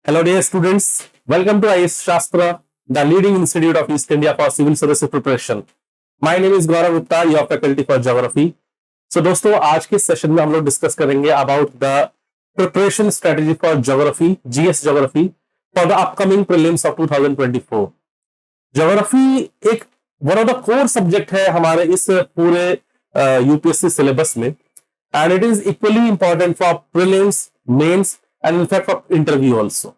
Hello, dear students. Welcome to IS Shastra, the leading institute of East India for civil services preparation. My name is Gaurav Gupta, your faculty for geography. So, दोस्तों आज के session में हम लोग discuss करेंगे about the preparation strategy for geography, GS geography for the upcoming prelims of 2024. Geography एक one of the core subject है हमारे इस पूरे यूपीएससी सिलेबस में, and it is equally important for prelims, mains and in fact for interview also.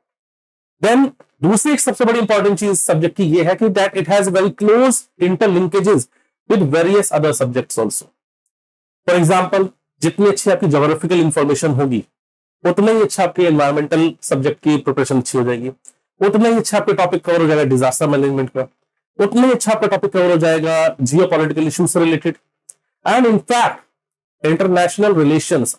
Then दूसरी एक सबसे बड़ी इंपॉर्टेंट चीज सब्जेक्ट की ये है कि that it has very close interlinkages with various other subjects also. For example, जितनी अच्छी आपकी ज्योग्राफिकल इंफॉर्मेशन होगी उतना ही अच्छा आपके एनवायरमेंटल सब्जेक्ट की प्रिपरेशन अच्छी हो जाएगी, उतना ही अच्छा आपका टॉपिक कवर हो जाएगा डिजास्टर मैनेजमेंट का, उतना ही अच्छा आपका टॉपिक कवर हो जाएगा जियोपॉलिटिकल इश्यूज से related. And in fact international relations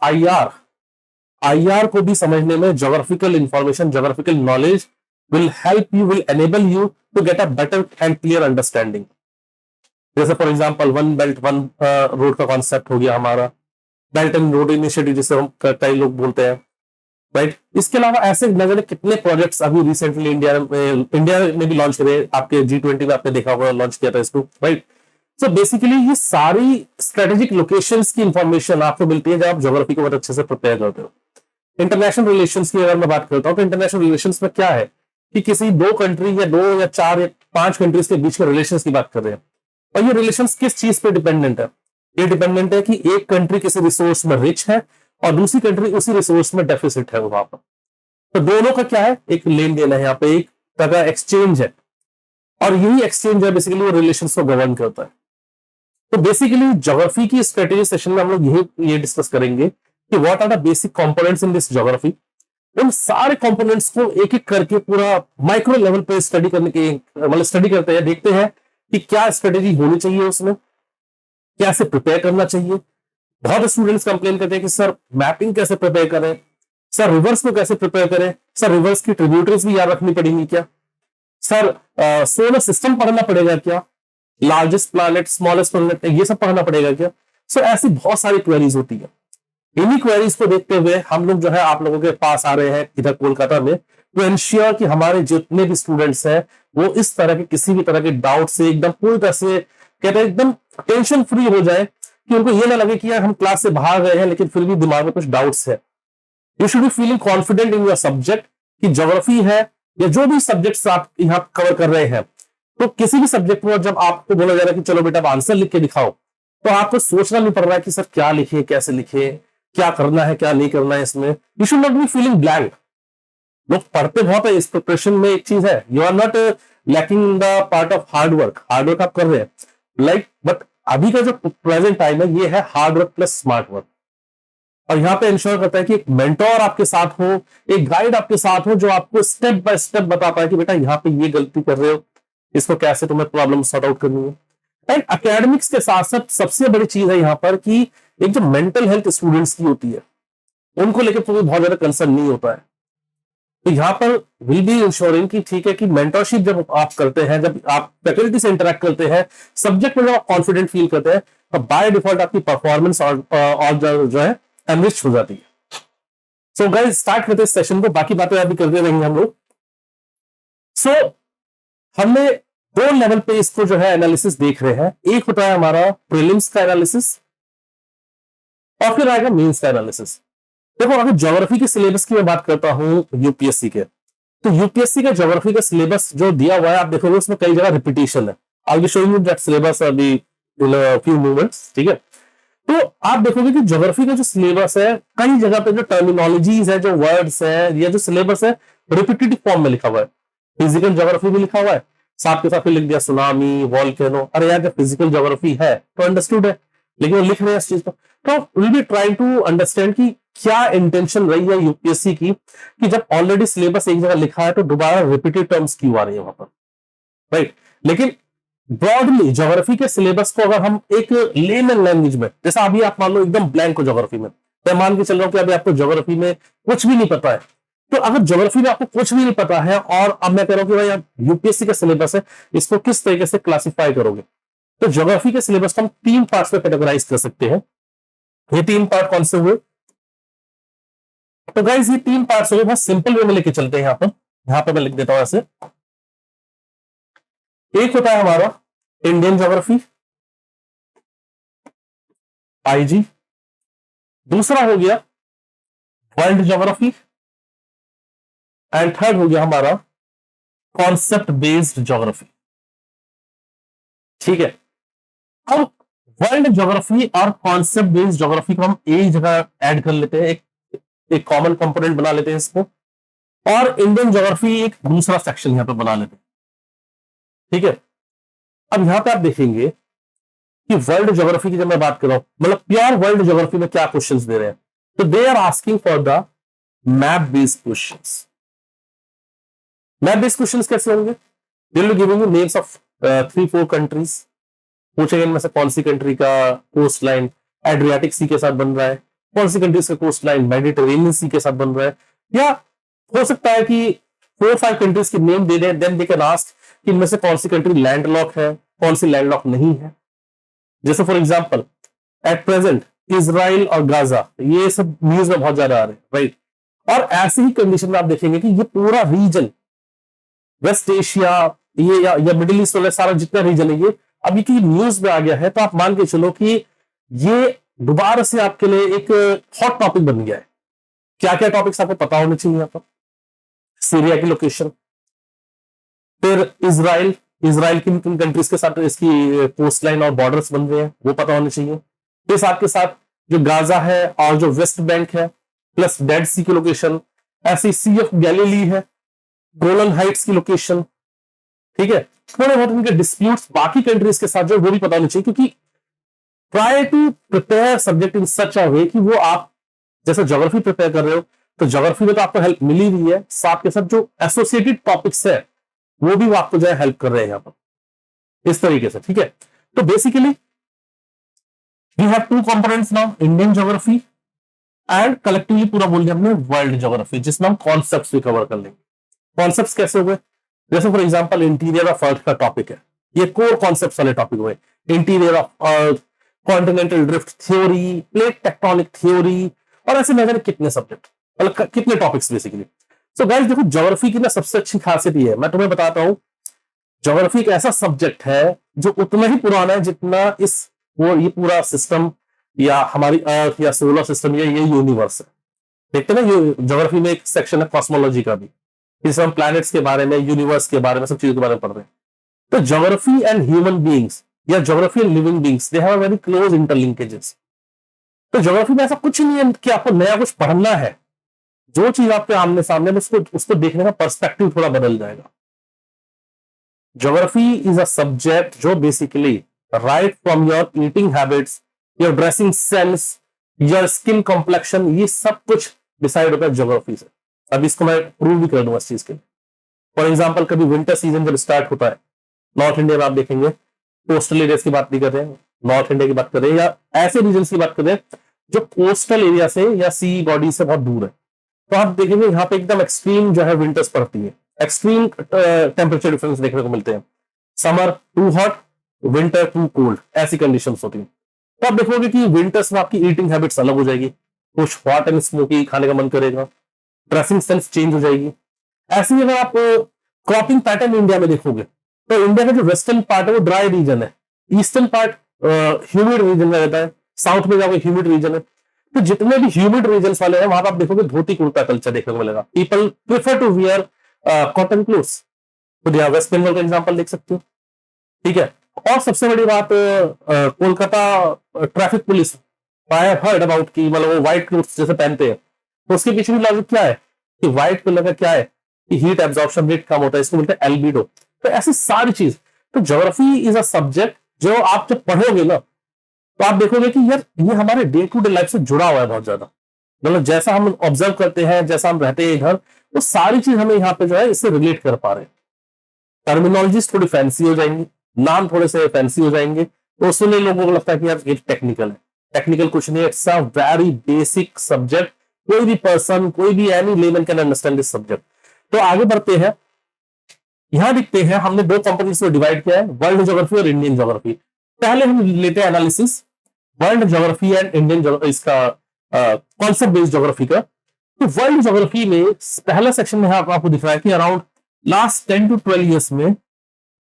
IR को भी समझने में geographical information, geographical knowledge will help you, will enable you to get a better and clear understanding. जैसे for example one belt one road का concept हो गया हमारा, बेल्ट एंड रोड इनिशिएटिव जिसे हम कई लोग बोलते हैं, राइट. इसके अलावा ऐसे न जाने कितने प्रोजेक्ट्स अभी रिसेंटली इंडिया ने भी लॉन्च करे. आपके G20 में आपने देखा होगा, लॉन्च किया था इसको, राइट. सो बेसिकली ये सारी स्ट्रेटेजिक लोकेशंस की इंफॉर्मेशन आपको मिलती है जब आप ज्योग्राफी को बहुत अच्छे से प्रिपेयर करते हो. इंटरनेशनल रिलेशंस की अगर मैं बात करता हूँ तो इंटरनेशनल रिलेशंस में क्या है कि किसी दो कंट्री या दो या चार या पांच कंट्रीज के बीच के रिलेशंस की बात कर रहे हैं. और ये रिलेशंस किस चीज पे डिपेंडेंट है? ये डिपेंडेंट है कि एक कंट्री किसी रिसोर्स में रिच है और दूसरी कंट्री उसी रिसोर्स में डेफिसिट है वहां पर. तो दोनों का क्या है, एक लेन देन है, यहाँ पे एक तरह का एक्सचेंज है, और यही एक्सचेंज है बेसिकली वो रिलेशंस को गवर्न करता है. तो बेसिकली ज्योग्राफी की स्ट्रेटेजी सेशन में हम लोग ये डिस्कस करेंगे कि what are the basic components in this geography. उन सारे कंपोनेंट्स को एक एक करके पूरा माइक्रो लेवल पे स्टडी करने के मतलब स्टडी करते हैं, देखते हैं कि क्या स्ट्रेटेजी होनी चाहिए उसमें, कैसे प्रिपेयर करना चाहिए. बहुत स्टूडेंट्स कंप्लेन करते हैं कि सर मैपिंग कैसे प्रिपेयर करें, सर रिवर्स को कैसे प्रिपेयर करें, सर रिवर्स की ट्रिब्यूटरीज भी याद रखनी पड़ेगी क्या, सर सोलर सिस्टम पढ़ना पड़ेगा क्या, लार्जेस्ट प्लैनेट, स्मॉलेस्ट प्लैनेट, ये सब पढ़ना पड़ेगा क्या. सो ऐसी बहुत सारी क्वेरीज होती है. इन्हीं क्वेरीज को देखते हुए हम लोग जो है आप लोगों के पास आ रहे हैं इधर कोलकाता में टू एंश्योर कि हमारे जितने भी स्टूडेंट्स हैं वो इस तरह के किसी भी तरह के डाउट से एकदम पूरी तरह से कहते हैं एकदम टेंशन फ्री हो जाए, कि उनको ये ना लगे कि यार हम क्लास से बाहर गए हैं लेकिन फिर भी दिमाग में कुछ डाउट्स है. You should be feeling confident in your subject कि ज्योग्राफी है या जो भी सब्जेक्ट्स आप यहाँ कवर कर रहे हैं, तो किसी भी सब्जेक्ट में जब आपको बोला जा रहा है कि चलो बेटा आप आंसर लिख के दिखाओ, तो आपको सोचना नहीं पड़ रहा है कि सर क्या लिखे, कैसे लिखे, क्या करना है क्या नहीं करना है इसमें. You should not be feeling blank. लोग पढ़ते बहुत है, इस प्रिपरेशन में एक चीज है, you are not lacking in the part of hard work आप कर रहे हैं, लाइक बट अभी का जो प्रेजेंट टाइम है ये है hard work plus smart work. और यहाँ पे इंश्योर करता है कि एक मेंटोर आपके साथ हो, एक गाइड आपके साथ हो जो आपको स्टेप बाय स्टेप बता पाए कि बेटा यहाँ पे ये गलती कर रहे हो, इसको कैसे तुम्हें प्रॉब्लम सॉर्ट आउट करनी है. एंड एकेडमिक्स के साथ साथ सबसे बड़ी चीज है यहाँ पर कि एक जो मेंटल हेल्थ स्टूडेंट्स की होती है उनको लेकर तो बहुत ज्यादा कंसर्न नहीं होता है. तो यहाँ पर विल बी इंश्योरिंग कि ठीक है कि मेंटरशिप जब आप करते हैं, जब आप फैकल्टी से इंटरेक्ट करते हैं, सब्जेक्ट में जब आप कॉन्फिडेंट फील करते हैं, तो बाय डिफॉल्ट आपकी परफॉर्मेंस और जो है एनरिच हो जाती है. सो गाइस स्टार्ट करते हैं इस सेशन को, बाकी बातें अभी करते रहेंगे हम लोग. सो हमने दो लेवल पे इसको जो है एनालिसिस देख रहे हैं. एक होता है हमारा प्रीलिम्स का एनालिसिस और फिर आएगा मेंस का एनालिसिस. देखो अगर ज्योग्राफी के सिलेबस की मैं बात करता हूं यूपीएससी के, तो यूपीएससी का ज्योग्राफी का सिलेबस जो दिया हुआ है आप देखोगे उसमें कई जगह रिपीटेशन है. I will show you that syllabus अभी इन अ फ्यू मोमेंट्स, ठीक है. तो आप देखोगे कि ज्योग्राफी का जो सिलेबस है कई जगह पे जो टर्मिनोलॉजीज है, जो वर्ड्स है या जो सिलेबस है रिपीटेटिव फॉर्म में लिखा हुआ है. फिजिकल ज्योग्राफी भी लिखा हुआ है, साथ के साथ लिख दिया सुनामी, वॉल्केनो. अरे यार जब फिजिकल ज्योग्राफी है तो अंडरस्टूड है, लेकिन वो लिख रहे हैं इस चीज को. तो will be trying to understand कि क्या इंटेंशन रही है यूपीएससी की कि जब ऑलरेडी सिलेबस एक जगह लिखा है तो दोबारा रिपीटेड टर्म्स क्यों आ रही है वहां पर, राइट. लेकिन ब्रॉडली ज्योग्राफी के सिलेबस को अगर हम एक लेमन लैंग्वेज में, जैसा अभी आप मान लो एकदम ब्लैंक हो ज्योग्राफी में, मैं मान के चल रहा हूं कि अभी आपको ज्योग्राफी में कुछ भी नहीं पता है, तो अगर ज्योग्राफी में आपको कुछ भी नहीं पता है और अब मैं कह रहा हूं कि भाई आप यूपीएससी का सिलेबस है, इसको किस तरीके से क्लासिफाई करोगे, तो ज्योग्राफी के सिलेबस को हम तीन पार्ट्स में कैटेगराइज कर सकते हैं. ये तीन पार्ट कौन से हुए? तो गाइस ये 3 पार्ट्स हो गए, बहुत सिंपल वे में लेके चलते हैं। यहां पर मैं लिख देता हूं ऐसे। एक होता है हमारा इंडियन ज्योग्राफी, आईजी। दूसरा हो गया वर्ल्ड ज्योग्राफी, एंड थर्ड हो गया हमारा कॉन्सेप्ट बेस्ड ज्योग्राफी। ठीक है, अब वर्ल्ड ज्योग्राफी और कॉन्सेप्ट बेस्ड ज्योग्राफी को हम एक जगह ऐड कर लेते हैं, एक कॉमन कंपोनेंट बना लेते हैं इसको, और इंडियन ज्योग्राफी एक दूसरा सेक्शन यहां पे बना लेते हैं। ठीक है, अब यहां पे आप देखेंगे कि वर्ल्ड ज्योग्राफी की जब मैं बात कर रहा हूं, मतलब प्योर वर्ल्ड ज्योग्राफी में क्या क्वेश्चंस दे रहे हैं, तो they are asking for the map based questions. Map based questions कैसे होंगे? They will giving you names of 3-4 countries, पूछेंगे इनमें से कौन सी कंट्री का कोस्ट लाइन एड्रियाटिक सी के साथ बन रहा है, कौन सी कंट्रीज का कोस्ट लाइन मेडिटेरेनियन सी के साथ बन रहा है, या हो सकता है कि 4-5 कंट्रीज के नेम दे दें, देन दे कैन आस्क कि इनमें से कौन सी कंट्री लैंडलॉक है, कौन सी लैंडलॉक नहीं है। जैसे for example at present Israel और गाजा, ये सब न्यूज में बहुत ज्यादा आ रहे हैं, राइट। और ऐसी ही कंडीशन में आप देखेंगे कि ये पूरा रीजन वेस्ट एशिया ये या मिडिल ईस्ट वाला सारा जितना रीजन है ये अभी की न्यूज में आ गया है, तो आप मान के चलो कि ये दोबारा से आपके लिए एक हॉट टॉपिक बन गया है। क्या क्या टॉपिक्स आपको पता होने चाहिए यहाँ पर? सीरिया की लोकेशन, फिर इजराइल किन किन कंट्रीज के साथ इसकी कोस्ट लाइन और बॉर्डर्स बन रहे हैं वो पता होने चाहिए। फिर साथ के साथ जो गाजा है और जो वेस्ट बैंक है, प्लस डेड सी की लोकेशन, ऐसी सी ऑफ गैलीली है, गोलन हाइट्स की लोकेशन। ठीक है, थोड़े बहुत उनके डिस्प्यूट्स बाकी कंट्रीज के साथ जो वो भी पता होनी चाहिए, क्योंकि try to prepare subject in such a way कि वो आप जैसे ज्योग्राफी प्रिपेयर कर रहे हो तो ज्योग्राफी में तो आपको हेल्प मिली हुई है, साथ के साथ जो एसोसिएटेड टॉपिक्स है वो भी वो आपको जो है हेल्प कर रहे हैं यहां पर इस तरीके से। ठीक है, तो basically we have 2 components now, Indian geography and collectively पूरा बोल दिया हमने वर्ल्ड ज्योग्राफी, जिसमें हम कॉन्सेप्ट्स भी कवर कर लेंगे। कॉन्सेप्ट्स कैसे हुए? जैसे for example interior of earth का टॉपिक है, ये कोर कॉन्सेप्ट्स वाले टॉपिक हुए। Interior of earth, continental drift theory, plate tectonic theory, और ऐसे न जाने कितने सब्जेक्ट, मतलब कितने टॉपिक्स बेसिकली। सो गाइस देखो, ज्योग्राफी की ना सबसे अच्छी खासियत ये है, मैं तुम्हें बताता हूं, ज्योग्राफी एक ऐसा सब्जेक्ट है जो उतना ही पुराना है जितना ये पूरा सिस्टम या हमारी अर्थ या सोलर सिस्टम या ये यूनिवर्स है। देखते ना, ये ज्योग्राफी में एक सेक्शन है कॉस्मोलॉजी का भी, जिसमें हम प्लैनेट्स के बारे में, यूनिवर्स के बारे में, सब चीजों के बारे में पढ़ रहे हैं। तो ज्योग्राफी एंड ह्यूमन बीइंग्स या geography and living beings, they have a very close interlinkages. तो ज्योग्राफी में ऐसा कुछ नहीं है कि आपको नया कुछ पढ़ना है, जो चीज आपके आमने सामने उसको देखने का पर्सपेक्टिव थोड़ा बदल जाएगा। ज्योग्राफी इज अ सब्जेक्ट जो basically right from your eating habits, your dressing sense, your skin complexion, ये सब कुछ डिसाइड होता है ज्योग्राफी से। अब इसको मैं प्रूव भी कर दूंगा इस चीज के लिए। फॉर एग्जाम्पल कभी विंटर सीजन जब स्टार्ट होता है नॉर्थ इंडिया में, आप देखेंगे कोस्टल एरियाज की बात नहीं कर रहे हैं, नॉर्थ इंडिया की बात कर रहे हैं, या ऐसे रीजन की बात कर रहे हैं जो कोस्टल एरिया से या सी बॉडी से बहुत दूर है, तो आप देखेंगे यहाँ पे एकदम एक्सट्रीम जो है विंटर्स पड़ती है, एक्सट्रीम टेम्परेचर डिफरेंस देखने को मिलते हैं, summer too hot, winter too cold, ऐसी कंडीशंस होती हैं। तो आप देखोगे कि विंटर्स में आपकी ईटिंग हैबिट्स अलग हो जाएगी, कुछ हॉट एंड स्मोकी खाने का मन करेगा, ड्रेसिंग सेंस चेंज हो जाएगी। ऐसे ही अगर आप क्रॉपिंग पैटर्न इंडिया में देखोगे तो इंडिया का जो वेस्टर्न पार्ट है वो ड्राई रीजन है, ईस्टर्न पार्ट ह्यूमिड रीजन में रहता है, साउथ में जाओगे ह्यूमिड रीजन है। तो जितने भी ह्यूमिड रीजन वाले हैं वहां पर आप देखोगे धोती कुर्ता कल्चर देखने को मिलेगा, people prefer to wear cotton clothes. तो यहाँ वेस्ट बंगाल का एग्जांपल देख सकते हो। ठीक है, और सबसे बड़ी बात Kolkata traffic police, I have heard about की मतलब वो व्हाइट क्लोथ्स जैसे पहनते हैं, तो उसके पीछे भी लॉजिक क्या है कि व्हाइट कलर का क्या है कि हीट एब्जॉर्प्शन रेट कम होता है, इसको बोलते हैं एल्बिडो। तो ऐसी सारी चीज, तो ज्योग्राफी इज अ सब्जेक्ट जो आप जब पढ़ोगे ना तो आप देखोगे कि यार ये हमारे डे टू डे लाइफ से जुड़ा हुआ है बहुत ज्यादा, मतलब जैसा हम ऑब्जर्व करते हैं, जैसा हम रहते हैं इधर, वो सारी चीज हमें यहाँ पे जो है इससे रिलेट कर पा रहे हैं। टर्मिनोलॉजीज थोड़ी फैंसी हो जाएंगी, नाम थोड़े से फैंसी हो जाएंगे, तो उसमें लोगों को लगता है कि यार ये टेक्निकल है। टेक्निकल कुछ नहीं है, it's a very basic subject, कोई भी पर्सन, कोई भी any lemon can understand this subject. तो आगे बढ़ते हैं, यहां देखते हैं हमने 2 कंपोनेंट्स में डिवाइड किया है, वर्ल्ड ज्योग्राफी और इंडियन ज्योग्राफी। पहले हम लेते हैं analysis world geography and Indian इसका कॉन्सेप्ट बेस्ड ज्योग्राफी का। तो वर्ल्ड ज्योग्राफी में पहला सेक्शन में आपको दिख रहा है कि अराउंड लास्ट 10 to 12 ईयर्स में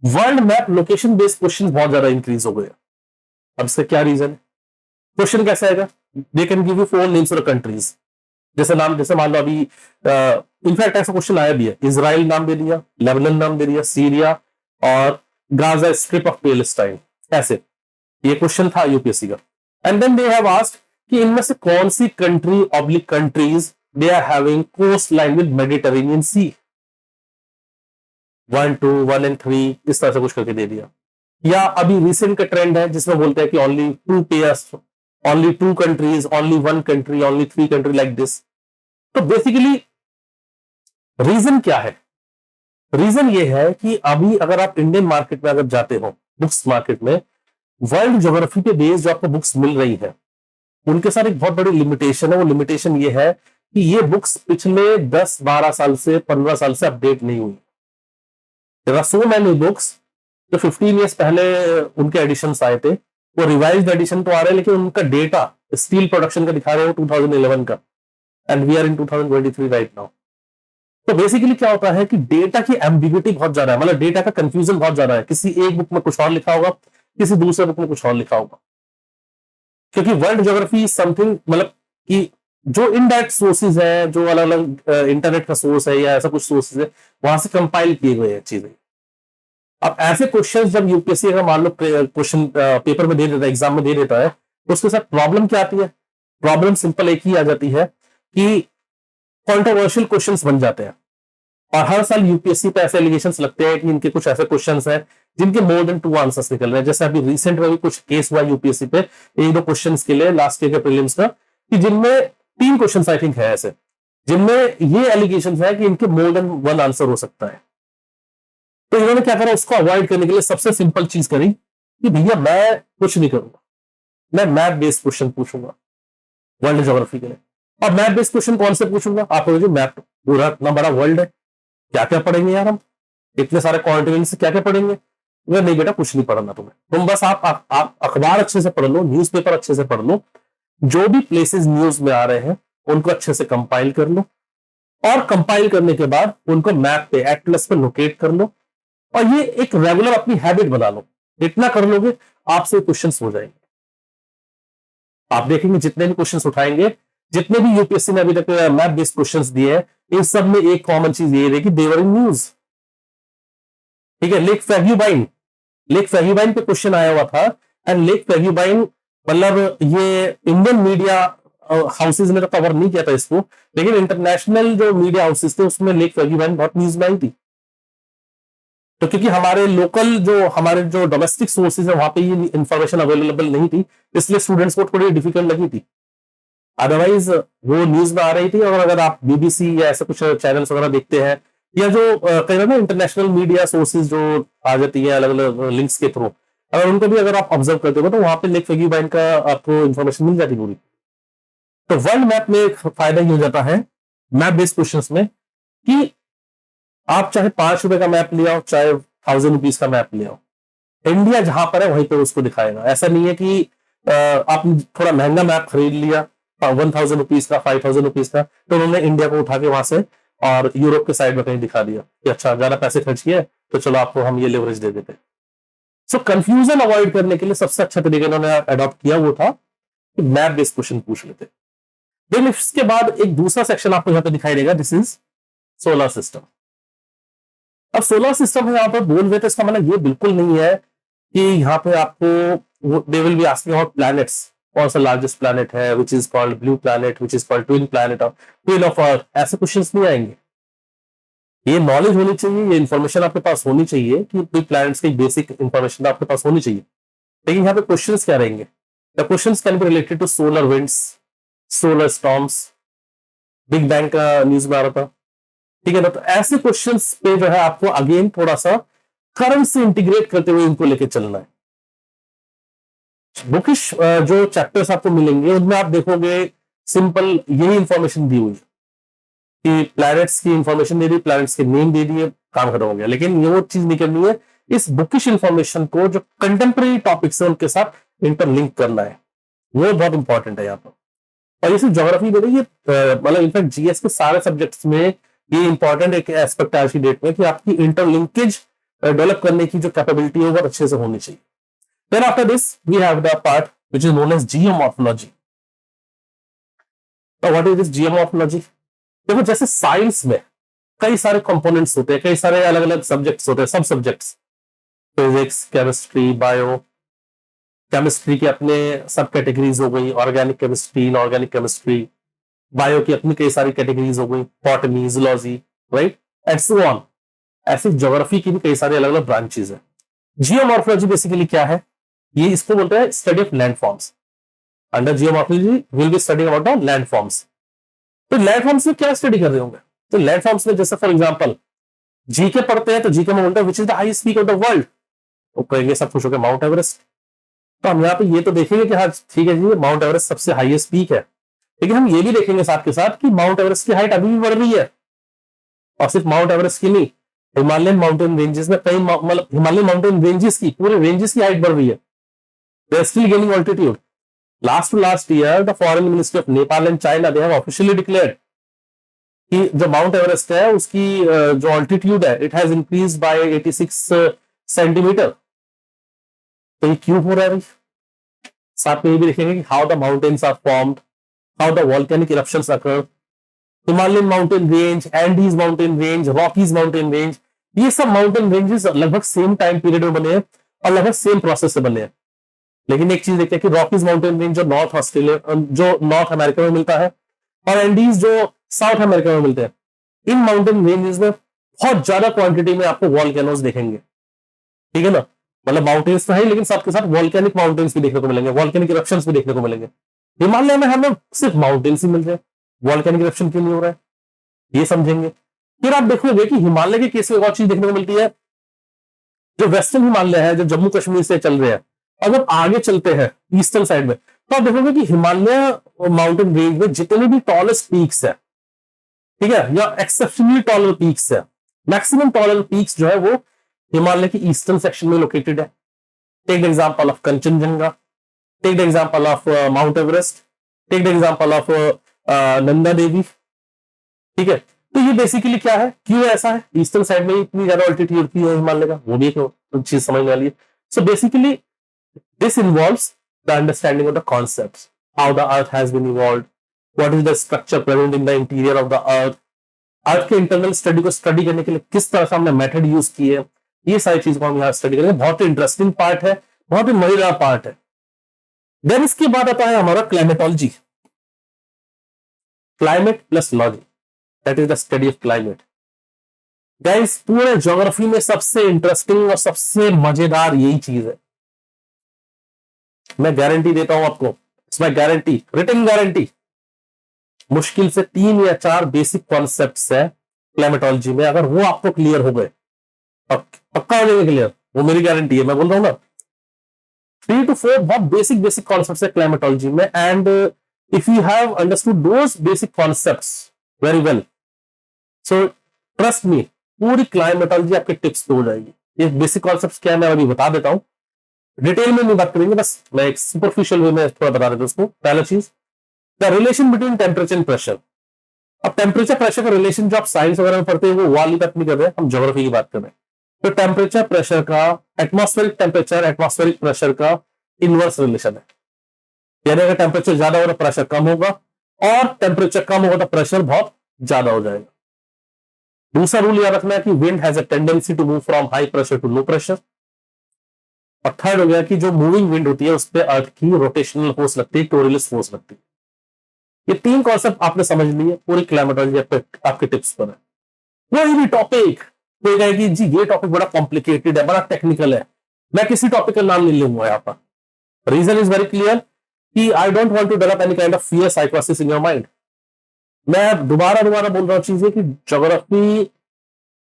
world map location based question बहुत ज्यादा इंक्रीज हो गया। अब इसका क्या रीजन है? क्वेश्चन कैसा आएगा? They can give you 4 names of countries, जैसे मान लो अभी इनफैक्ट ऐसा क्वेश्चन आया भी है, इजराइल नाम दे दिया, लेबनान नाम दे दिया, सीरिया और गाजा स्ट्रिप ऑफ पैलेस्टाइन, ऐसे ये क्वेश्चन था यूपीएससी का। And then they have asked कि इनमें से कौन सी country oblique countries they are having coast line with Mediterranean sea, 1, 2, 1 and 3 इस तरह से कुछ करके दे दिया। या अभी रिसेंट का ट्रेंड है जिसमें बोलते हैं कि only 2 pairs, only 2 countries, only 1 country, only 3 country, like this. तो बेसिकली रीजन क्या है? रीजन ये है कि अभी अगर आप इंडियन मार्केट में अगर जाते हो, बुक्स मार्केट में, वर्ल्ड ज्योग्राफी के बेस जो आपको बुक्स मिल रही है उनके साथ एक बहुत बड़ी लिमिटेशन है। वो लिमिटेशन ये है कि ये बुक्स पिछले 10-12 साल से 15 साल से अपडेट नहीं हुई। There are so many books जो 15 ईयर्स पहले उनके एडिशंस आए थे, वो रिवाइज्ड एडिशन तो आ रहे हैं लेकिन उनका डेटा स्टील प्रोडक्शन का दिखा रहे हो 2011 का, and we are in 2023 right now. तो बेसिकली क्या होता है कि डेटा की एम्बिग्युइटी बहुत ज्यादा है, मतलब डेटा का कंफ्यूजन बहुत ज्यादा है। किसी एक बुक में कुछ और लिखा होगा, किसी दूसरे बुक में कुछ और लिखा होगा, क्योंकि वर्ल्ड ज्योग्राफी समथिंग, मतलब कि जो इनडायरेक्ट सोर्सेज है, जो अलग अलग इंटरनेट का सोर्स है या ऐसा कुछ सोर्सेज है, वहां से कंपाइल किए गए हैं चीजें। अब ऐसे क्वेश्चन जब यूपीएससी का मान लो क्वेश्चन पेपर में दे देता है, एग्जाम में दे देता है, तो उसके साथ प्रॉब्लम क्या आती है? प्रॉब्लम सिंपल एक ही आ जाती है कि कॉन्ट्रोवर्शियल क्वेश्चंस बन जाते हैं। और हर साल यूपीएससी पे ऐसे एलिगेशंस लगते हैं कि इनके कुछ ऐसे क्वेश्चंस हैं जिनके मोर देन 2 आंसर्स निकल रहे हैं। जैसे अभी रिसेंट में भी कुछ केस हुआ यूपीएससी पे 1-2 क्वेश्चंस के लिए लास्ट ईयर के प्रीलिम्स का, कि जिनमें 3 क्वेश्चंस आई थिंक है ऐसे जिनमें ये एलिगेशंस है कि इनके मोर देन 1 आंसर हो सकता है। तो इन्होंने क्या करा, उसको अवॉइड करने के लिए सबसे सिंपल चीज करी कि भैया मैं कुछ नहीं करूंगा, मैं मैप बेस्ड क्वेश्चन पूछूंगा वर्ल्ड ज्योग्राफी के लिए। और मैप बेस्ड क्वेश्चन कौन से पूछूंगा? आप जो मैप, पूरा इतना बड़ा वर्ल्ड है, क्या क्या पढ़ेंगे यार हम, इतने सारे कॉन्टिनेंट से क्या क्या पढ़ेंगे? अगर नहीं बेटा कुछ नहीं पढ़ना तुम्हें, तुम बस आप अखबार अच्छे से पढ़ लो, न्यूज़पेपर अच्छे से पढ़ लो, जो भी प्लेसेस न्यूज में आ रहे हैं उनको अच्छे से कंपाइल कर लो, और कंपाइल करने के बाद उनको मैप पे, एटलस पे लोकेट कर लो, और ये एक रेगुलर अपनी हैबिट बना लो। इतना कर लोगे आपसे क्वेश्चंस हो जाएंगे। आप देखेंगे जितने भी क्वेश्चंस उठाएंगे, जितने भी यूपीएससी ने अभी तक मैप बेस्ड क्वेश्चंस दिए हैं, इन सब में एक कॉमन चीज ये है कि दे वर इन न्यूज। ठीक है, लेक फेग्यूबाइन पे क्वेश्चन आया हुआ था, एंड लेक फेग्यूबाइन, मतलब ये इंडियन मीडिया हाउसेज ने तो कवर नहीं किया था इसको, लेकिन इंटरनेशनल जो मीडिया हाउसेज थे उसमें लेक फेग्यूबाइन बहुत न्यूज में आई थी। तो क्योंकि हमारे जो डोमेस्टिक सोर्सेज है वहां पे ये इंफॉर्मेशन अवेलेबल नहीं थी, इसलिए स्टूडेंट्स को थोड़ी डिफिकल्ट लगी थी। अदरवाइज वो न्यूज में आ रही थी। और अगर आप बीबीसी या ऐसे कुछ चैनल्स वगैरह देखते हैं, या जो कई बार ना इंटरनेशनल मीडिया सोर्सेज जो आ जाती है अलग अलग लिंक्स के थ्रू, अगर उनको भी अगर आप ऑब्जर्व करते हो तो वहां पे लेक फेग्यूबाइन का आपको इन्फॉर्मेशन मिल जाती पूरी। तो वर्ल्ड मैप में एक फायदा ये हो जाता है मैप बेस्ड क्वेश्चंस में कि आप चाहे 5 रुपए का मैप ले आओ, चाहे 1000 रुपीज का मैप ले आओ, इंडिया जहां पर है वहीं पर उसको दिखाएगा। ऐसा नहीं है कि आप थोड़ा महंगा मैप खरीद लिया 1000 रुपीज का, 5000 रुपीज का, तो उन्होंने इंडिया को उठा के वहां से और यूरोप के साइड में कहीं दिखा दिया कि अच्छा ज्यादा पैसे खर्च किए तो चलो आपको हम ये लेवरेज दे देते। सो कंफ्यूजन अवॉइड करने के लिए सबसे अच्छा तरीका इन्होंने अडॉप्ट किया वो था कि मैप बेस्ड क्वेश्चन पूछ लेते। देन इसके बाद एक दूसरा सेक्शन आपको यहाँ पे दिखाई देगा, दिस इज सोलर सिस्टम। अब सोलर सिस्टम है यहाँ पर बोल रहे थे, इसका मतलब ये बिल्कुल नहीं है कि यहाँ पे आपको they will be asking about planets, कौन सा लार्जेस्ट प्लैनेट है, which is called blue planet, which is called twin planet of twin of earth, ऐसे क्वेश्चंस नहीं आएंगे। ये नॉलेज होनी चाहिए, ये इन्फॉर्मेशन आपके पास होनी चाहिए कि प्लैनेट्स की बेसिक इन्फॉर्मेशन आपके पास होनी चाहिए। लेकिन यहाँ पे क्वेश्चंस क्या रहेंगे? The questions can be related to solar winds, solar storms, big bang का न्यूज में आ रहा था, ठीक है ना। तो ऐसे क्वेश्चंस पे जो है आपको अगेन थोड़ा सा करंट से इंटीग्रेट करते हुए इनको लेके चलना है। बुकिश जो चैप्टर्स आपको मिलेंगे उनमें आप देखोगे सिंपल यही इंफॉर्मेशन दी हुई कि प्लैनेट्स की इंफॉर्मेशन दे दी, प्लैनेट्स के नेम दे दिए, काम खत्म हो गया। लेकिन ये वो चीज नहीं करनी है, इस बुकिश इंफॉर्मेशन को जो कंटेम्प्रेरी टॉपिक्स है उनके साथ इंटरलिंक करना है, वो बहुत इंपॉर्टेंट है यहाँ पर। और ये सिर्फ ज्योग्राफी में नहीं, ये मतलब इनफैक्ट जीएस के सारे सब्जेक्ट्स में ये इंपॉर्टेंट एक एस्पेक्ट है आज की डेट में कि आपकी इंटरलिंकेज डेवलप करने की जो कैपेबिलिटी है वो अच्छे से होनी चाहिए. Then after this we have the part which is known as geomorphology. तो व्हाट इज दिस जियोमॉर्फोलॉजी? देखो जैसे साइंस में कई सारे कंपोनेंट्स होते हैं, कई सारे अलग अलग सब्जेक्ट्स होते हैं, सब subjects, physics, chemistry, bio. Chemistry के अपने सब कैटेगरीज हो गई, organic chemistry, inorganic chemistry. Bio की अपनी कई सारी कैटेगरीज हो गई, botany, zoology, right, and so on. ऐसे ज्योग्राफी की भी कई सारे अलग अलग ब्रांचेस है. जियोमॉर्फोलॉजी बेसिकली क्या है? ये इसको बोलते हैं study of land forms. Under geomorphology will be study about the land forms. तो लैंड फॉर्म्स में क्या स्टडी कर रहे होंगे? तो लैंड फॉर्म्स में जैसे फॉर एग्जांपल जीके पढ़ते हैं तो जीके में बोलते हैं which is the highest peak of the world, तो कहेंगे सब कुछ हो गया माउंट एवरेस्ट. तो हम यहाँ पे ये तो देखेंगे कि हाँ ठीक है जी माउंट एवरेस्ट सबसे हाईएस्ट पीक है, लेकिन हम ये भी देखेंगे साथ के साथ कि माउंट एवरेस्ट की हाइट अभी भी बढ़ रही है. और सिर्फ माउंट एवरेस्ट की नहीं, हिमालयन माउंटेन रेंजेस में कई मतलब हिमालयन माउंटेन रेंजेस की पूरे रेंजेस की हाइट बढ़ रही है. They are still gaining altitude. Last to last year the foreign ministry of Nepal and China they have officially declared कि जो माउंट एवरेस्ट है उसकी जो ऑल्टीट्यूड है it has increase by 86 centimetre. तो ये क्यों हो रहा है? साथ में ये भी देखेंगे कि how the mountains are formed, how the volcanic eruptions occur, Himalayan mountain range, Andes mountain range, Rockies mountain range. ये सब माउंटेन रेंजेस लगभग सेम टाइम पीरियड में बने हैं और लगभग सेम प्रोसेस से बने हैं. लेकिन एक चीज देखते हैं कि रॉकीज माउंटेन रेंज जो नॉर्थ ऑस्ट्रेलिया जो नॉर्थ अमेरिका में मिलता है और एंडीज जो साउथ अमेरिका में मिलते हैं, इन माउंटेन रेंजेस में बहुत ज्यादा क्वांटिटी में आपको वॉल्केनोज देखेंगे. ठीक है ना, मतलब माउंटेन्स तो है लेकिन साथ के साथ वॉल्केनिक माउंटेन्स भी देखने को मिलेंगे, वॉल्केनिक इरप्शंस भी देखने को मिलेंगे. हिमालय में हमें सिर्फ माउंटेन्स ही मिल रहे हैं, वॉल्केनिक इरप्शन क्यों नहीं हो रहा है ये समझेंगे. फिर आप देखोगे कि हिमालय के केस में एक और चीज देखने को मिलती है, जो वेस्टर्न हिमालय है जो जम्मू कश्मीर से चल रहे हैं, अगर आगे चलते हैं ईस्टर्न साइड में तो आप देखोगे कि हिमालय माउंटेन रेंज में जितने भी टॉलेस्ट पीक्स है, ठीक है, या एक्सेप्शनली टॉलर पीक्स है, मैक्सिमम टॉलर पीक्स जो है वो हिमालय की ईस्टर्न सेक्शन में लोकेटेड है. Take the example of Kanchenjunga, take the example of Mount Everest, take the example of Nanda Devi. ठीक है, तो ये बेसिकली क्या है, क्यों ऐसा है, ईस्टर्न साइड में इतनी ज्यादा ऑल्टीट्यूड की है हिमालय का, वो भी एक चीज समझने वाली है. So basically this involves the understanding of the concepts, how the earth has been evolved, what is the structure present in the interior of the earth, earth के इंटरनल स्टडी को स्टडी करने के लिए किस तरह से हमने मेथड यूज किए, ये सारी चीज को हम यहाँ स्टडी करेंगे. बहुत ही इंटरेस्टिंग पार्ट है, बहुत ही मजेदार पार्ट है. देन इसके बाद आता है हमारा climatology, climate plus logy, that is the study of climate. Guys पूरे ज्योग्राफी में सबसे इंटरेस्टिंग और सबसे मजेदार यही चीज है. मैं गारंटी देता हूं आपको, it's my guarantee, written guarantee. मुश्किल से 3 या 4 बेसिक कॉन्सेप्ट्स है क्लाइमेटोलॉजी में, अगर वो आपको क्लियर हो गए, पक्का हो जाएगा क्लियर, वो मेरी गारंटी है. मैं बोल रहा हूं ना 3 to 4 बहुत बेसिक कॉन्सेप्ट्स है क्लाइमेटोलॉजी में. And if you have understood those basic concepts very well, so trust me पूरी क्लाइमेटोलॉजी आपके टिप्स पे हो जाएगी. ये बेसिक कॉन्सेप्ट्स क्या है मैं अभी बता देता हूं, डिटेल में नहीं बात करेंगे, बस मैं एक सुपरफिशियल वे में थोड़ा बता देता हूं उसको. पहला चीज, the relation between temperature and pressure. अब टेम्परेचर प्रेशर का रिलेशन जो आप साइंस वगैरह में पढ़ते हैं वो वाली बात नहीं कर रहे, हम ज्योग्राफी की बात कर रहे हैं. तो टेम्परेचर प्रेशर का, एटमॉस्फेरिक टेम्परेचर एटमॉस्फेरिक प्रेशर का इनवर्स रिलेशन है. यानी अगर टेम्परेचर ज्यादा होगा तो प्रेशर कम होगा, और टेम्परेचर कम होगा तो प्रेशर बहुत ज्यादा हो जाएगा. दूसरा रूल याद रखना है कि wind has a tendency to move from high pressure to low pressure. और थर्ड हो गया कि जो मूविंग विंड होती है उस पर अर्थ की रोटेशनल फोर्स लगती है, टोरियस फोर्स लगती है. ये 3 कॉन्सेप्ट आपने समझ लिए, पूरी क्लाइमेटोलॉजी आपके टिप्स पर है. कोई भी टॉपिक कोई कहे कि जी ये टॉपिक बड़ा कॉम्प्लिकेटेड है, बड़ा टेक्निकल है, मैं किसी टॉपिक का नाम नहीं लूंगा यहाँ पर. रीजन इज वेरी क्लियर कि I don't want to develop any kind of fear साइकोसिस इन योर माइंड. मैं दोबारा बोल रहा हूँ चीजें कि ज्योग्राफी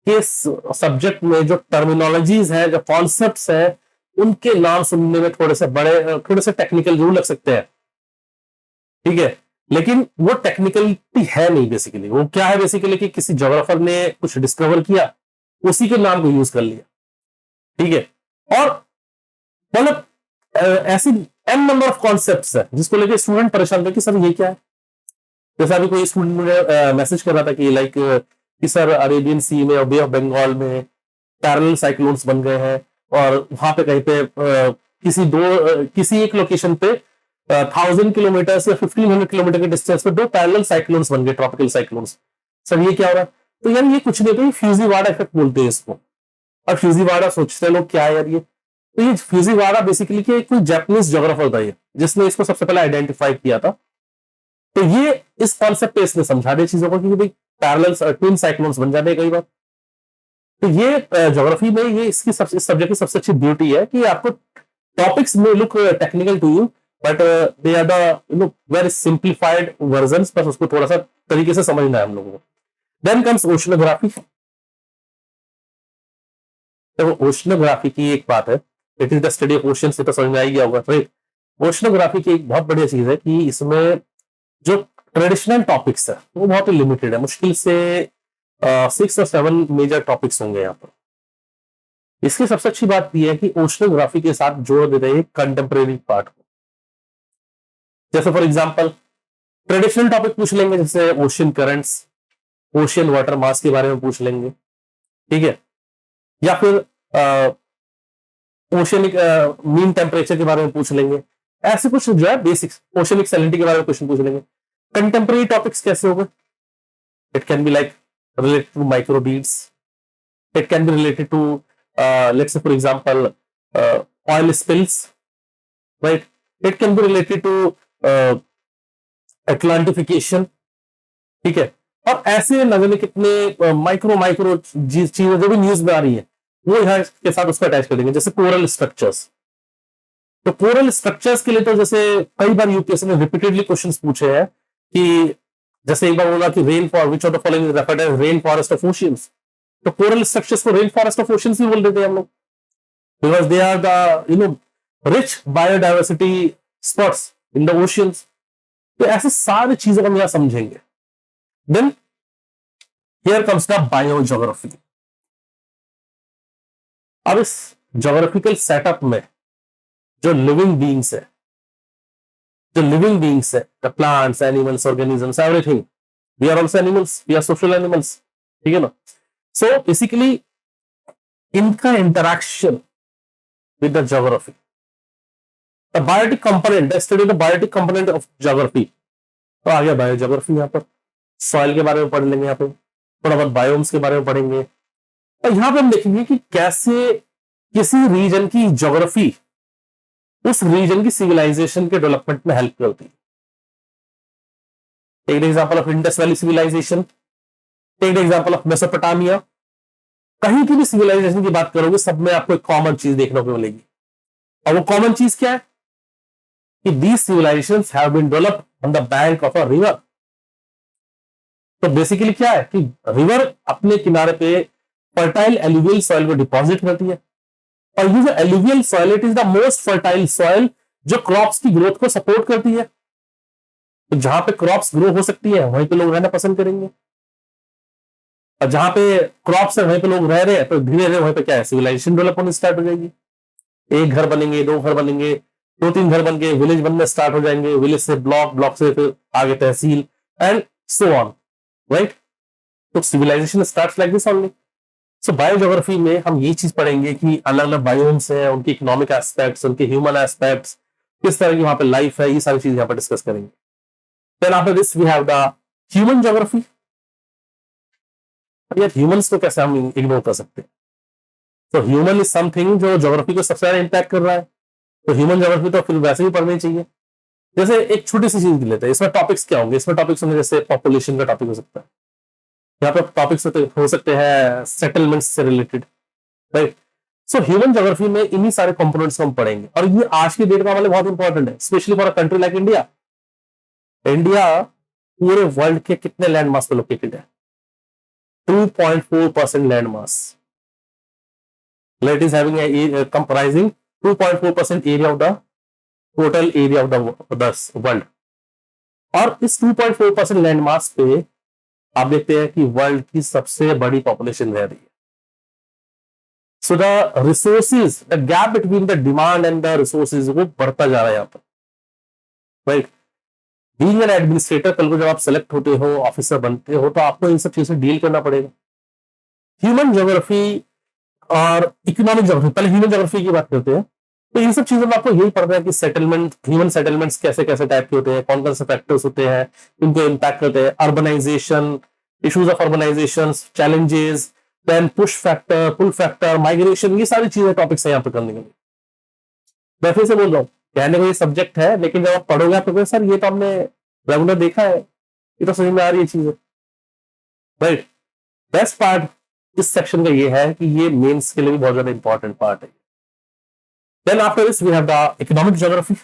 के सब्जेक्ट में जो टर्मिनोलॉजीज है, जो कॉन्सेप्ट्स है, उनके नाम सुनने में थोड़े से टेक्निकल जरूर लग सकते हैं. ठीक है, लेकिन वो टेक्निकलिटी है नहीं. बेसिकली वो क्या है, बेसिकली कि किसी ज्योग्राफर ने कुछ डिस्कवर किया, उसी के नाम को यूज कर लिया. ठीक है, और मतलब ऐसी एन नंबर ऑफ कॉन्सेप्ट्स है जिसको लेके स्टूडेंट परेशान है कि सर ये क्या है, जैसे अभी कोई स्टूडेंट मुझे मैसेज कर रहा था कि लाइक कि सर अरेबियन सी में और बे ऑफ बंगाल में पैरेलल साइक्लोन्स बन गए हैं, और वहां पे कहीं पे किसी एक लोकेशन पे 1000 किलोमीटर या 1500 किलोमीटर के डिस्टेंस पे दो पैरेलल साइक्लोन्स बन गए, ट्रॉपिकल साइक्लोन्स। सर ये क्या हो रहा है? तो यार ये कुछ नहीं, तो ये फ्यूजीवाड़ा इफेक्ट बोलते हैं इसको। अब फ्यूजीवाड़ा सोचते हैं लोग क्या है यार ये, तो ये फ्यूजीवाड़ा बेसिकली कि कोई जापानीज ज्योग्राफर था ये, जिसने इसको सबसे पहले आइडेंटिफाई किया था। तो ये इस कॉन्सेप्ट पे इसने समझा दिया चीजों को कि भाई पैरेलल ट्विन साइक्लोन्स बन जाते हैं कई बार। तो ये ज्योग्राफी में ये इसकी सबसे इस सब्जेक्ट की सबसे अच्छी ब्यूटी है कि आपको टॉपिक्स में look technical to you, but they are the very simplified versions, बस उसको थोड़ा सा तरीके से समझना है हम लोगों को। Then comes oceanography. तो ओशनोग्राफी की एक बात है, it is the study of ocean, से तो समझ में आ गया होगा, राइट। ओशनोग्राफी की एक बहुत बढ़िया चीज है कि इसमें जो ट्रेडिशनल टॉपिक्स है वो बहुत ही लिमिटेड है, मुश्किल से 6 और 7 मेजर टॉपिक्स होंगे यहाँ पर। इसकी सबसे अच्छी बात यह है कि ओशनोग्राफी के साथ जोड़ देते हैं कंटेम्प्रेरी पार्ट को। जैसे फॉर एग्जांपल ट्रेडिशनल टॉपिक पूछ लेंगे, जैसे ओशियन करंट्स, ओशियन वाटर मास के बारे में पूछ लेंगे, ठीक है, या फिर ओशियनिक मीन टेम्परेचर के बारे में पूछ लेंगे। ऐसे कुछ जो है बेसिक्स, ओशियनिक सैलिनिटी के बारे में क्वेश्चन पूछ लेंगे। कंटेम्प्रेरी टॉपिक्स कैसे होंगे? It can be like related to microbeads. It can be related to, let's say, for example, oil spills, right? It can be related to Atlantification, ठीक है। और ऐसे न जाने कितने माइक्रो चीजें जो भी न्यूज में आ रही है वो यहाँ के साथ उसको अटैच कर देंगे। जैसे कोरल स्ट्रक्चर्स, तो कोरल स्ट्रक्चर्स के लिए तो जैसे कई बार यूपीएससी ने रिपीटेडली क्वेश्चंस पूछे हैं कि जैसे एक बार बोला कि rain for which of the following is referred as rain forest of oceans, तो कोरल स्ट्रक्चर्स को रेन फॉरेस्ट ऑफ ओशियंस भी बोल देते हैं हम लोग, because they are the rich biodiversity spots in the oceans. तो ऐसे सारी चीजों को हम यहां समझेंगे। Then here comes the biogeography. अब इस ज्योग्राफिकल सेटअप में जो लिविंग बीइंग्स है, the plants, animals, organisms, everything, we are also animals, we are social animals, ठीक है ना। सो बेसिकली इनका interaction with the geography, the biotic component, the study the biotic component of geography. तो आ गया बायोज्योग्राफी। यहाँ पर सॉइल के बारे में पढ़ लेंगे, यहाँ पे थोड़ा बहुत बायोम्स के बारे में पढ़ेंगे, और यहाँ पे हम देखेंगे कि कैसे किसी रीजन की ज्योग्राफी उस रीजन की सिविलाइजेशन के डेवलपमेंट में हेल्प करती है। Take example of Indus valley civilisation, take example of Mesopotamia. कहीं की भी सिविलाइजेशन की बात करोगे सब में आपको एक कॉमन चीज देखने को मिलेगी, और वो कॉमन चीज क्या है कि these civilisations have been developed on the bank of a river. तो बेसिकली क्या है कि रिवर अपने किनारे पे फर्टाइल एलुवियल सॉइल को डिपॉजिट करती है, और ये जो alluvial soil, it is the most fertile soil जो क्रॉप्स की ग्रोथ को सपोर्ट करती है। तो जहां पे क्रॉप्स ग्रो हो सकती है वहीं पे लोग रहना पसंद करेंगे, और जहां पे क्रॉप्स है वहीं पे लोग रह रहे हैं, तो धीरे धीरे वहीं पे क्या है, सिविलाइजेशन डेवलप होने स्टार्ट हो जाएगी। एक घर बनेंगे, 2 घर बनेंगे, 2-3 घर बन के विलेज बनने स्टार्ट हो जाएंगे, विलेज से ब्लॉक, ब्लॉक से फिर आगे tehsil, and so on, right. तो civilization starts like this only. So biogeography में हम ये चीज पढ़ेंगे कि अलग अलग बायोम्स हैं, उनके इकोनॉमिक एस्पेक्ट्स, उनके ह्यूमन एस्पेक्ट्स, किस तरह की वहां पे लाइफ है, ये सारी चीज यहाँ पर डिस्कस करेंगे। Then after this we have the human geography. यार ह्यूमंस को कैसे हम इग्नोर कर सकते हैं? तो ह्यूमन इज समथिंग जो ज्योग्राफी को सबसे ज्यादा इंपैक्ट कर रहा है, तो ह्यूमन ज्योग्राफी तो फिर वैसे ही पढ़नी चाहिए। जैसे एक छोटी सी चीज लेते हैं, इसमें टॉपिक्स क्या होंगे? इसमें टॉपिक्स होंगे जैसे पॉपुलेशन का टॉपिक हो सकता है, यहाँ पे टॉपिक्स हो सकते हैं सेटलमेंट्स से related, right. So human geography में इन्हीं सारे कंपोनेंट्स को हम पढ़ेंगे, और ये आज की डेट का वाले बहुत इंपॉर्टेंट है, specially for a country like India. India पूरे वर्ल्ड के कितने लैंड मास पे लोकेटेड है? 2.4% land mass. It is having a comprising 2.4% area of the total area of the world. और इस 2.4% लैंड मास पे आप देखते हैं कि वर्ल्ड की सबसे बड़ी पॉपुलेशन रह रही है। So the resources, the gap between the demand and the resources वो बढ़ता जा रहा है यहाँ पर, राइट। बीइंग एन एडमिनिस्ट्रेटर, कल को जब आप सेलेक्ट होते हो, ऑफिसर बनते हो, तो आपको इन सब चीजों से डील करना पड़ेगा। ह्यूमन ज्योग्राफी और इकोनॉमिक ज्योग्राफी, पहले ह्यूमन ज्योग्राफी की बात करते हैं। तो इन सब चीजों में आपको यही पढ़ना है कि सेटलमेंट, ह्यूमन सेटलमेंट्स कैसे कैसे टाइप के होते हैं, कौन कौन से फैक्टर्स होते हैं, इनको इम्पैक्ट करते हैं, urbanisation, issues of urbanisation, challenges, then push factor, pull factor, migration, ये सारी चीजें टॉपिक्स है यहाँ पे करने के लिए। मैं फिर से बोल रहा हूँ, कहने को ये सब्जेक्ट है, लेकिन जब आप पढ़ोगे आप कहोगे सर ये तो हमने रेगुलर देखा है, ये तो समझ में आ रही है चीजें, राइट। बेस्ट पार्ट इस सेक्शन का ये है कि ये मेंस के लिए भी बहुत ज्यादा इंपॉर्टेंट पार्ट है। Then after this we have the economic geography,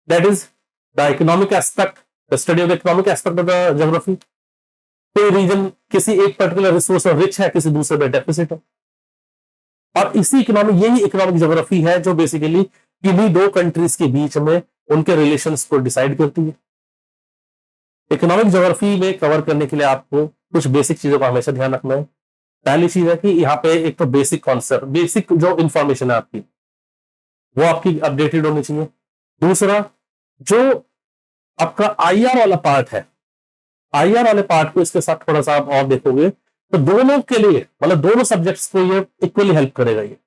that is the economic aspect, the study of the economic aspect of the geography. कोई रीजन किसी एक पर्टिकुलर रिसोर्स और रिच है, किसी दूसरे में डेफिसिट है, और इसी इकोनॉमिक, यही इकोनॉमिक ज्योग्राफी है जो बेसिकली किन्हीं दो कंट्रीज के बीच में उनके रिलेशंस को डिसाइड करती है। इकोनॉमिक ज्योग्राफी में कवर करने के लिए आपको कुछ बेसिक चीजों का हमेशा ध्यान रखना है। पहली चीज है कि यहाँ पे एक तो बेसिक कॉन्सेप्ट, बेसिक जो इंफॉर्मेशन है आपकी, वो आपकी अपडेटेड होनी चाहिए। दूसरा, जो आपका आईआर वाला पार्ट है, आईआर वाले पार्ट को इसके साथ थोड़ा सा आप और देखोगे तो दोनों के लिए, मतलब दोनों सब्जेक्ट्स को ये इक्वली हेल्प करेगा। ये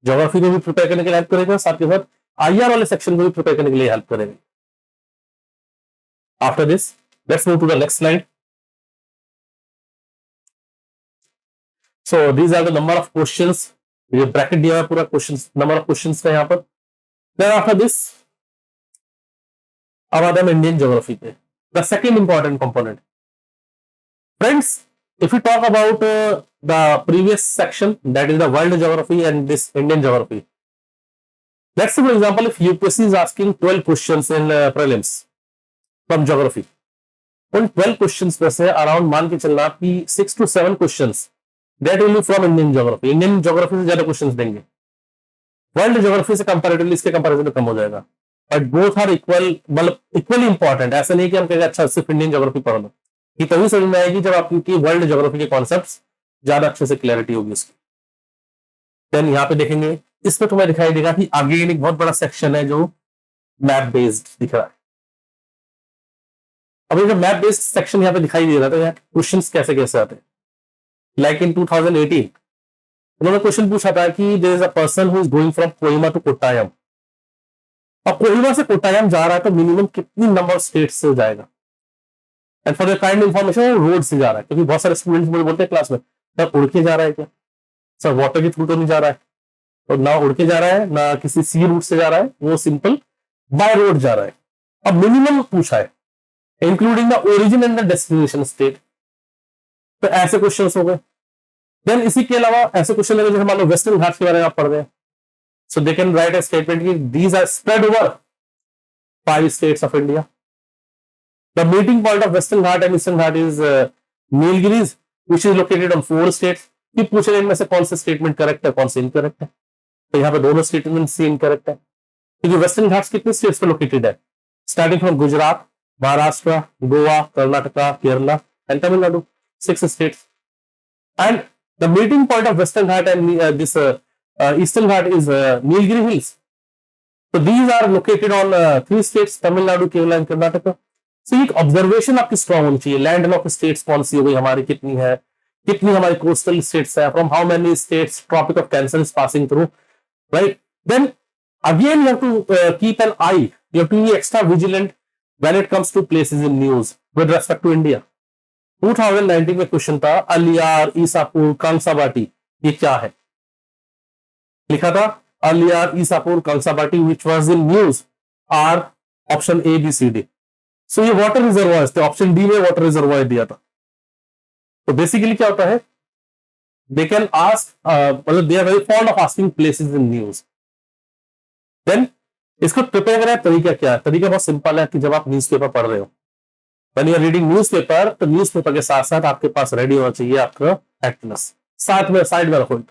ज्योग्राफी को भी प्रिपेयर करने के लिए हेल्प करेगा, साथ के साथ आईआर वाले सेक्शन को भी प्रिपेयर करने के लिए हेल्प करेगा। After this let's move to the next slide. So these are the number of questions, ये ब्रैकेट दिया हुआ पूरा क्वेश्चंस, नंबर ऑफ क्वेश्चंस का यहाँ पर। देन आफ्टर दिस अब आते हैं इंडियन ज्योग्राफी पे, the second important component. Friends, if we talk about the previous section, that is the world geography and this Indian geography, let's say for example if UPSC is asking 12 questions in prelims from geography, उन 12 questions में से around मान के चलना कि 6 to 7 questions that will be from Indian geography। Indian geography से ज्यादा questions देंगे, वर्ल्ड ज्योग्राफी से कंपैरेटिवली इसके कंपैरिजन में कम हो जाएगा, बट बोथ आर इक्वल, मतलब इक्वली इंपॉर्टेंट। ऐसा नहीं कि हम कहेंगे अच्छा सिर्फ इंडियन ज्योग्राफी पढ़ लो, ये तभी समझ में आएगी जब आपकी वर्ल्ड ज्योग्राफी के कॉन्सेप्ट्स ज्यादा अच्छे से क्लैरिटी होगी उसकी। देन यहाँ पे देखेंगे, इसमें तुम्हें दिखाई देगा कि आगे एक बहुत बड़ा सेक्शन है जो मैप बेस्ड दिख रहा है। अब ये जो मैप बेस्ड सेक्शन यहाँ पे दिखाई दे रहा था, यहाँ क्वेश्चंस कैसे कैसे आते हैं। लाइक इन 2018 उन्होंने क्वेश्चन पूछा था कि there is a person who is going from Kohima to Kottayam. अब कोहिमा से कोट्टायम जा रहा है तो मिनिमम कितनी नंबर स्टेट से जाएगा, and for the kind information वो रोड से जा रहा है, क्योंकि बहुत सारे स्टूडेंट्स मुझे बोलते हैं क्लास में सर उड़ के जा रहा है क्या, सर वाटर के थ्रू तो नहीं जा रहा है, तो ना उड़ के जा रहा है ना किसी सी रूट से जा रहा है, वो सिंपल बाय रोड जा रहा है। अब मिनिमम पूछा है including the origin and the destination state, तो ऐसे क्वेश्चन हो गए। देन इसी के अलावा ऐसे क्वेश्चन लगे जैसे मान लो वेस्टर्न घाट्स के बारे में आप पढ़ रहे हैं, so they can write a statement कि these are spread over 5 states of India। The meeting point of Western Ghat and Eastern Ghat is Nilgiris, which is located on 4 states। कि पूछ रहे हैं इनमें से कौन से स्टेटमेंट करेक्ट है, कौन से इनकरेक्ट है, तो यहाँ पे दोनों स्टेटमेंट से इनकरेक्ट है, क्योंकि वेस्टर्न घाट्स कितने स्टेट्स पे लोकेटेड है, starting from Gujarat, Maharashtra, Goa, Karnataka, Kerala and Tamil Nadu, 6 states। And the meeting point of western ghat and this eastern ghat is Nilgiri hills, तो these are located on 3 states, Tamil Nadu, Kerala and Karnataka. तो एक ऑब्जर्वेशन आपकी स्ट्रॉन्ग होनी चाहिए, लैंड लॉक स्टेट्स कौन सी हो गई हमारी, कितनी है, कितनी हमारी कोस्टल स्टेट्स है, from how many states Tropic of Cancer is passing through, right. Then again you have to keep an eye, you have to be extra vigilant when it comes to places in news with respect to India. 2019 में question था अलियार, ईसापुर, कंसाबाटी, ये क्या है, लिखा था Aliyar, Isapur, Kansabati, which was in news are option A B C D. So ये water reservoirs थे, option D में वाटर रिजर्वायर दिया था। तो बेसिकली क्या होता है, दे कैन आस्क, मतलब they are very fond of asking places in news. Then इसको प्रिपेयर करने का तरीका क्या है, तरीका बहुत सिंपल है कि जब आप न्यूज़पेपर पढ़ रहे हो, when you are reading newspaper, तो न्यूज़पेपर के साथ साथ आपके पास रेडी होना चाहिए आपका एटलस, साथ में साइड में रखो,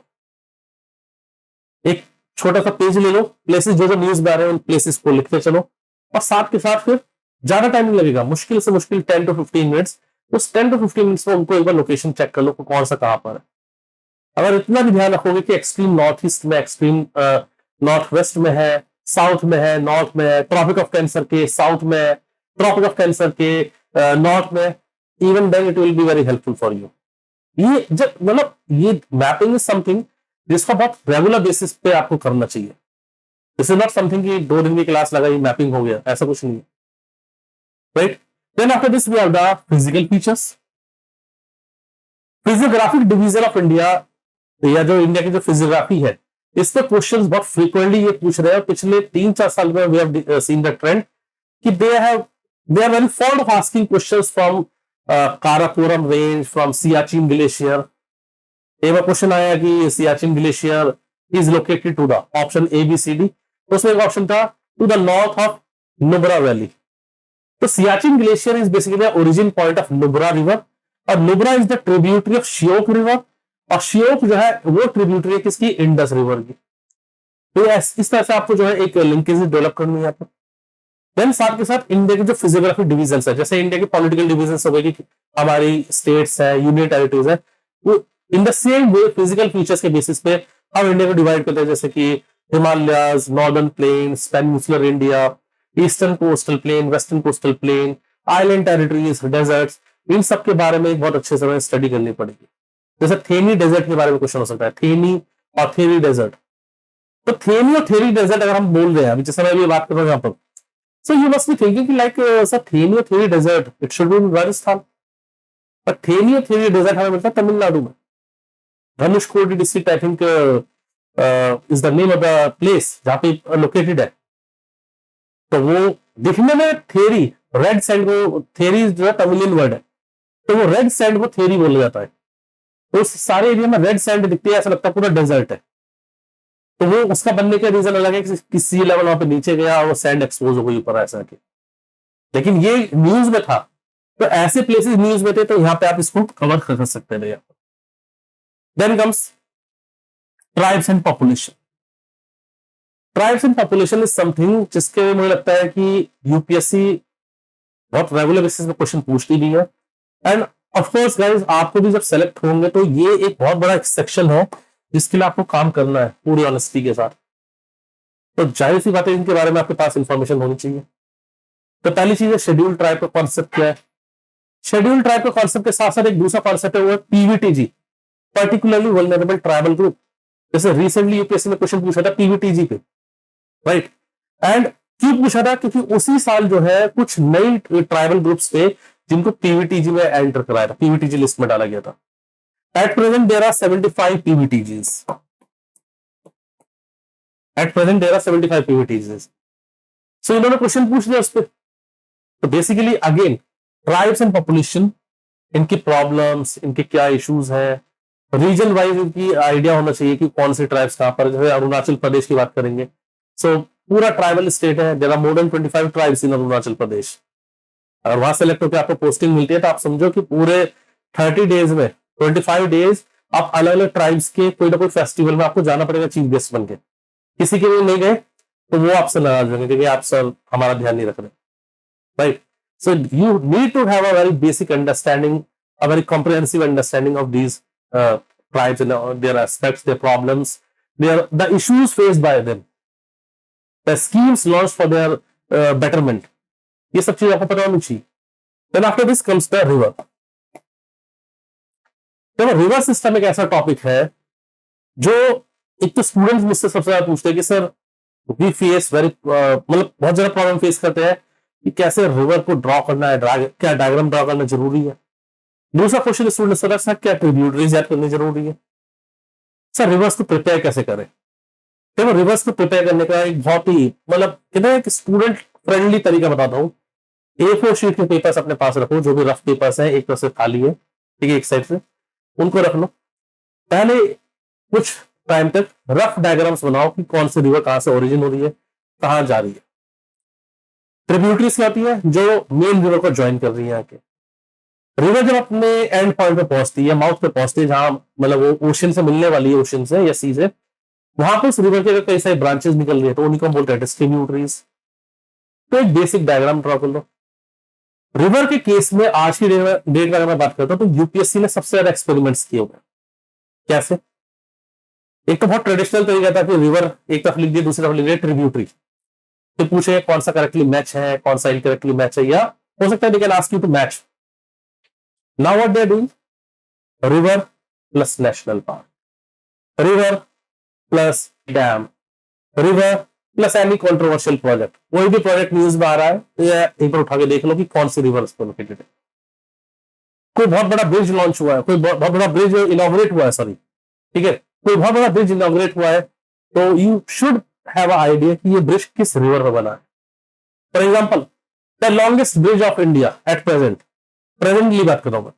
एक छोटा सा पेज ले लो, प्लेसेस जो जो न्यूज में आ रहे हैं उन प्लेसेस को लिखते चलो, और साथ के साथ फिर ज्यादा टाइम नहीं लगेगा, मुश्किल से मुश्किल 10 to 15 मिनट्स, उस 10 to 15 मिनट्स में उनको एक बार लोकेशन चेक कर लो कौन सा कहां पर है। अगर इतना भी ध्यान रखोगे कि एक्सट्रीम नॉर्थ ईस्ट में, एक्सट्रीम नॉर्थ वेस्ट में है, साउथ में है, नॉर्थ में है, ट्रॉपिक ऑफ कैंसर के साउथ में है, ट्रॉपिक ऑफ कैंसर के नॉर्थ में, even then it will be very helpful for you. ये जब मतलब ये मैपिंग इज समथिंग जिसका बहुत रेगुलर बेसिस पे आपको करना चाहिए। दिस इज नॉट समथिंग कि 2 दिन की क्लास लगाई मैपिंग हो गया, ऐसा कुछ नहीं है, right. Then after this we have the physical features. Physiographic division of India, या जो इंडिया की जो फिजियोग्राफी है, इस पे क्वेश्चंस बहुत फ्रीक्वेंटली ये पूछ रहे हैं। पिछले 3-4 साल में we have seen the trend कि they are very fond of asking questions from Karakoram range, from Siachen glacier. एक बार क्वेश्चन आया कि Siachen glacier is located to the option A B C D, तो उसमें एक ऑप्शन था to the north of Nubra valley. तो Siachen glacier is basically origin point of Nubra river, और Nubra is the tributary of Shyok river, और श्योक जो है वो ट्रिब्यूटरी है किसकी, इंडस रिवर की। तो इस तरह से आपको जो है एक लिंकेज डेवलप करनी है आपको। देन साथ के साथ इंडिया की जो फिजियोग्राफिक डिवीजन है, जैसे इंडिया की पॉलिटिकल डिवीजन हो गई कि हमारी स्टेट्स है, यूनियन टेरिटरीज है, वो in the same way physical features के बेसिस पे हम इंडिया को डिवाइड करते हैं, जैसे कि Himalayas, northern plains, peninsular India, eastern coastal plain, western coastal plain, island territories, deserts, इन सब के बारे में बहुत अच्छे से स्टडी करनी पड़ेगी। जैसे थेनी डेजर्ट के बारे में क्वेश्चन हो सकता है, थेनी और थेरी डेजर्ट। तो थेनी और थेरी डेजर्ट अगर हम बोल रहे हैं, अभी जैसे मैं अभी बात कर रहा हूँ यहाँ पर, so you must be thinking कि लाइक सर थेनी और Teri desert it should be in Rajasthan, पर थेनी और थेरी डेजर्ट हमें मिलता है तमिलनाडु में। Dhanushkodi district I think is the name of the place जहां पे लोकेटेड है। तो वो दिखने में थेरी, रेड सैंड को, थेरी जो है तमिलियन वर्ड है, तो वो रेड सैंड को थेरी बोला जाता है। तो उस सारे एरिया में रेड सैंड दिखती है, ऐसा लगता है पूरा डेजर्ट है। तो वो उसका बनने का रीजन अलग है कि सी लेवल वहां पे नीचे गया और वो सैंड एक्सपोज हो गई ऊपर ऐसा के, लेकिन ये न्यूज में था। तो ऐसे प्लेसेस न्यूज में थे, तो यहाँ पे आप इसको कवर कर सकते हैं। Then comes tribes and population. Tribes and population is something जिसके मुझे लगता है कि यूपीएससी बहुत रेगुलर बेसिस पे क्वेश्चन पूछती भी है। एंड ऑफ कोर्स गाइस, आपको भी जब सेलेक्ट होंगे तो ये एक बहुत बड़ा सेक्शन है जिसके लिए आपको काम करना है पूरी ऑनेस्टी के साथ। तो जाहिर सी बात है इनके बारे में आपके पास इंफॉर्मेशन होनी चाहिए। तो पहली चीज है शेड्यूल ट्राइब का कॉन्सेप्ट क्या है। शेड्यूल ट्राइब का कॉन्सेप्ट के साथ साथ एक दूसरा कॉन्सेप्ट है वो है PVTG, particularly vulnerable tribal group. जैसे रिसेंटली यूपीएससी में क्वेश्चन पूछा था पीवीटीजी पे, राइट। एंड क्यों पूछा था, क्योंकि उसी साल जो है कुछ नई ट्राइबल ग्रुप्स थे जिनको पीवीटीजी में एंटर कराया था, पीवीटीजी लिस्ट में डाला गया था। At present there are 75 PVTGs. At present there are 75 PVTGs. So इन्होंने क्वेश्चन पूछ लिया उस पर। तो basically again tribes and population, इनकी प्रॉब्लम्स, इनके क्या इश्यूज हैं, रीजन वाइज इनकी आइडिया होना चाहिए कि कौन से ट्राइब्स कहां पर। जैसे अरुणाचल प्रदेश की बात करेंगे, सो पूरा ट्राइबल स्टेट है, there are more than 25 tribes in Arunachal Pradesh. अगर वहां सेलेक्ट होकर आपको पोस्टिंग मिलती है तो आप समझो कि पूरे 30 डेज में 25 डेज आप अलग अलग ट्राइब्स के कोई ना कोई फेस्टिवल में आपको जाना पड़ेगा चीफ गेस्ट बन के। किसी के लिए नहीं गए तो वो आपसे नाराज होंगे कि आप सर हमारा ध्यान नहीं रख रहे, right. So you need to have a very basic understanding, a very comprehensive understanding of these tribes and their aspects, their problems, the issues faced by them, the schemes launched for their betterment. ये सब चीज आपको पता होनी चाहिए। Then after this comes the river. देखो river system एक ऐसा टॉपिक है जो एक तो स्टूडेंट्स मुझसे सबसे ज्यादा पूछते हैं कि सर वी फेस वेरी मतलब बहुत ज्यादा प्रॉब्लम फेस करते हैं कि कैसे रिवर को ड्रॉ करना है, क्या डायग्राम ड्रॉ करना जरूरी है। दूसरा क्वेश्चन स्टूडेंट सर सर क्या ट्रिब्यूटरीज याद करनी जरूरी है, सर रिवर्स को प्रिपेयर कैसे करें। देखो रिवर्स को प्रिपेयर करने का एक बहुत ही मतलब कहते हैं कि स्टूडेंट फ्रेंडली तरीका बताता हूँ। A4 शीट के पेपर्स अपने पास रखो, जो भी रफ पेपर्स है, एक तरफ से खाली है, ठीक है, एक साइड से उनको रख लो। पहले कुछ टाइम तक रफ डायग्राम्स बनाओ कि कौन सी रिवर कहां से ओरिजिन हो रही है, कहां जा रही है। ट्रिब्यूटरीज क्या होती है, जो मेन रिवर को ज्वाइन कर रही है आके। रिवर जब अपने एंड पॉइंट पे पहुंचती है, माउथ पे पहुंचती है, जहां मतलब वो ओशन से मिलने वाली है, ओशन से या सी से, वहां पर उस रिवर के अगर कई सारी ब्रांचेस निकल रही है तो उन्हीं को बोलते हैं ट्रिब्यूटरीज। तो एक बेसिक डायग्राम ड्रॉ कर लो। रिवर के केस में आज की डेट में अगर मैं बात करता हूं तो यूपीएससी ने सबसे ज्यादा एक्सपेरिमेंट्स किए हुए। कैसे, एक तो बहुत ट्रेडिशनल तरीका था कि रिवर एक तरफ लिख दिया, दूसरी तरफ लिख दिया ट्रिब्यूटरी, तो पूछे कौन सा करेक्टली मैच है, कौन सा इनकरेक्टली मैच है, या हो सकता है they can ask you to match. Now what they are doing, river plus national park, river plus dam, river plus any controversial project. कोई भी प्रोजेक्ट न्यूज में आ रहा है तो एक बार उठा के देख लो कि कौन सी रिवर उस पर लोकेटेड है. कोई बहुत बड़ा ब्रिज लॉन्च हुआ है, कोई बहुत बड़ा ब्रिज इनॉग्रेट हुआ है, सॉरी, ठीक है, कोई बहुत बड़ा ब्रिज इनॉग्रेट हुआ है, तो you should have a idea कि ये ब्रिज किस रिवर पर बना है. For example, the longest bridge of India at present, presently बात कर रहा हूं,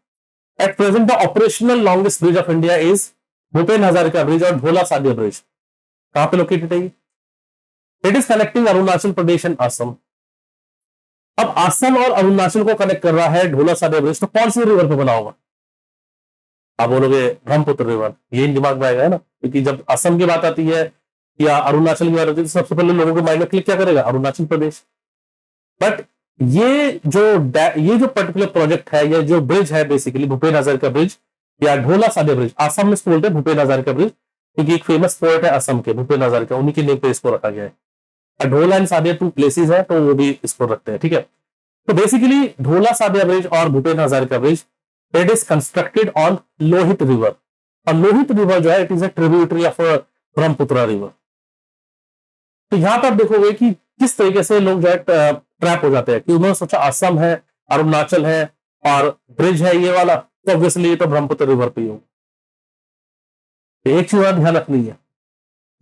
at present the operational longest bridge of India is Bhupen Hazarika bridge और ढोला सादिया ब्रिज. कहां पे लोकेटेड है? It is connecting Arunachal Pradesh and Assam. अब असम और अरुणाचल को कनेक्ट कर रहा है ढोला सादिया ब्रिज, तो कौन सी रिवर पे बना होगा? आप बोलोगे ब्रह्मपुत्र रिवर, ये दिमाग में आएगा है ना, क्योंकि जब असम की बात आती है या अरुणाचल की बात आती है तो सबसे पहले लोगों के माइंड में क्लिक क्या करेगा? अरुणाचल प्रदेश. बट ये जो पर्टिकुलर प्रोजेक्ट है, ये जो ब्रिज है बेसिकली भूपेन हजारिका ब्रिज या ढोला सादिया ब्रिज, असम में इसको बोलते हैं भूपेन हजारिका ब्रिज, क्योंकि एक फेमस पोएट है असम के भूपेन हजारिका, उन्हीं के नेम पे इसको रखा गया है. ढोला एंड सादिया 2 प्लेसेस है तो वो भी इसको रखते हैं, ठीक है. तो बेसिकली ढोला सादिया ब्रिज और Bhupen Hazarika bridge, it is constructed on Lohit river. और लोहित रिवर जो है it is a tributary of Brahmaputra river. तो यहां पर आप देखोगे कि किस तरीके से लोग जो है ट्रैप हो जाते हैं कि उन्होंने सोचा असम है, अरुणाचल है और ब्रिज है ये वाला, तो ऑब्वियसली ये तो ब्रह्मपुत्र रिवर पे ही होगा. एक चीज और ध्यान रखनी है,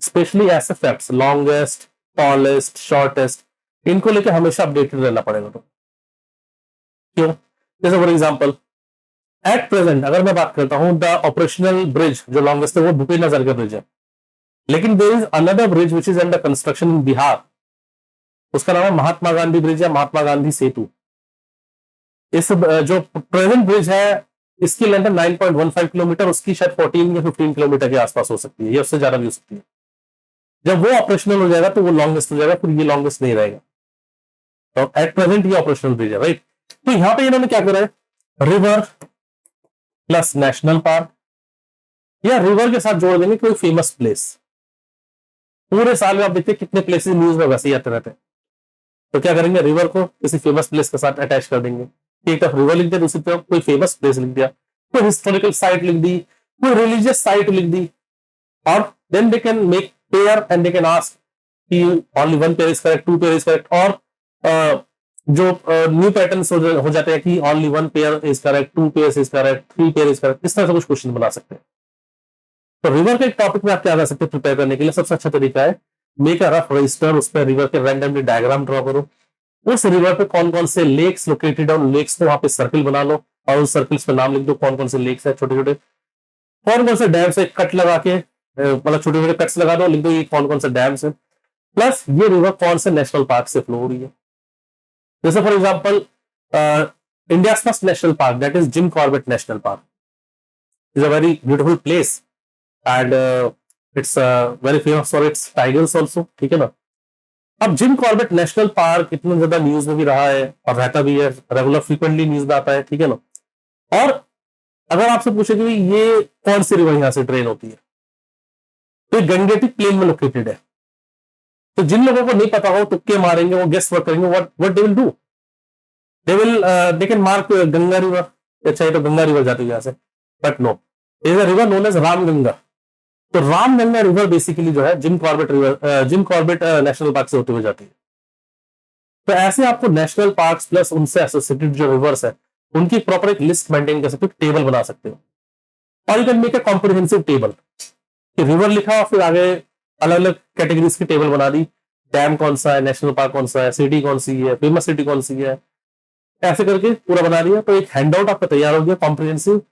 स्पेशली ऐसे फैक्ट्स, लॉन्गेस्ट, टॉलेस्ट, शॉर्टेस्ट, इनको लेकर हमेशा अपडेटेड रहना पड़ेगा. तो क्यों? जैसे फॉर एग्जांपल एट प्रेजेंट अगर मैं बात करता हूं, द ऑपरेशनल ब्रिज जो लॉन्गेस्ट है वो भूपेन हजारिका ब्रिज है, लेकिन there is another bridge which is under construction in Bihar, उसका नाम है महात्मा गांधी ब्रिज या महात्मा गांधी सेतु. इस जो प्रेजेंट ब्रिज है इसकी लेंथ है 9.15 किलोमीटर, उसकी शायद 14 या 15 किलोमीटर के आसपास हो सकती है, या उससे ज्यादा भी हो सकती है. जब वो ऑपरेशनल हो जाएगा तो वो लॉन्गेस्ट हो जाएगा, फिर ये लॉन्गेस्ट नहीं रहेगा. तो एट प्रेजेंट ये ऑपरेशनल ब्रिज है, राइट. तो यहां पे इन्होंने क्या करा है, रिवर प्लस नेशनल पार्क, या रिवर के साथ जोड़ देंगे कोई फेमस प्लेस. पूरे साल में आप देखते कितने प्लेसेस न्यूज में वैसे ही आते रहते हैं. तो क्या करेंगे, रिवर को किसी फेमस प्लेस के साथ अटैच कर देंगे. एक तरफ रिवर लिख दिया, दूसरी तरफ कोई फेमस प्लेस लिख दिया, कोई हिस्टोरिकल साइट लिख दी, कोई रिलीजियस साइट लिख दी, और then they can make pair and they can ask कि only 1 pair is correct, 2 pair is correct, और जो न्यू पैटर्न्स हो जाते हैं कि only 1 pair is correct, 2 pair is correct, 3 pair is correct, इस तरह से कुछ क्वेश्चन बना सकते हैं. तो रिवर के टॉपिक में आप क्या कर सकते हैं प्रिपेयर करने के लिए? सबसे अच्छा तरीका है मेक अ रफ रजिस्टर, उस पर रिवर के रैंडमली डायग्राम ड्रॉ करो. उस रिवर पे कौन कौन से लेक्स लोकेटेड है, उन लेक्स को वहां पे सर्किल बना लो और उस सर्किल्स पे नाम लिख दो कौन कौन से लेक्स है छोटे छोटे. कौन कौन से डैम्स है कट लगा के, मतलब छोटे छोटे कट्स लगा दो, लिख दो ये कौन कौन से डैम्स है, प्लस ये रिवर कौन से नेशनल पार्क से फ्लो हो रही है. जैसे for example India first national park that is gym Corbett national park is a very beautiful place and it's very famous for its tigers also, ठीक है ना. अब जिम कॉर्बेट नेशनल पार्क इतना ज्यादा न्यूज में भी रहा है और रहता भी है, रेगुलर फ्रीक्वेंटली न्यूज में आता है, ठीक है ना. और अगर आपसे पूछे कि ये कौन सी रिवर यहां से ट्रेन होती है, तो गंगेटिक प्लेन में लोकेटेड है. तो जिन लोगों को नहीं पता हो तुक्के मारेंगे, वो गेस वर्क करेंगे, what they will do, they can mark Ganga river, अच्छा ये तो गंगा रिवर जाती है यहां से, but no, is a river known as Ramganga. तो रामगंगा रिवर बेसिकली जो है Jim Corbett river, Jim Corbett national park से होते हुए जाती है. तो ऐसे आपको नेशनल पार्क्स प्लस उनसे एसोसिएटेड जो रिवर्स है उनकी प्रॉपर एक लिस्ट मेंटेन कर सकते हो, टेबल बना सकते हो, और you can make a comprehensive table. River लिखा फिर आगे अलग अलग कैटेगरीज की टेबल बना दी, डैम कौन सा है, नेशनल पार्क कौन सा है, सिटी कौन सी है, फेमस सिटी कौन सी है, ऐसे करके पूरा बना दिया. तो एक हैंडआउट आपका तैयार हो गया कॉम्प्रिहेंसिव.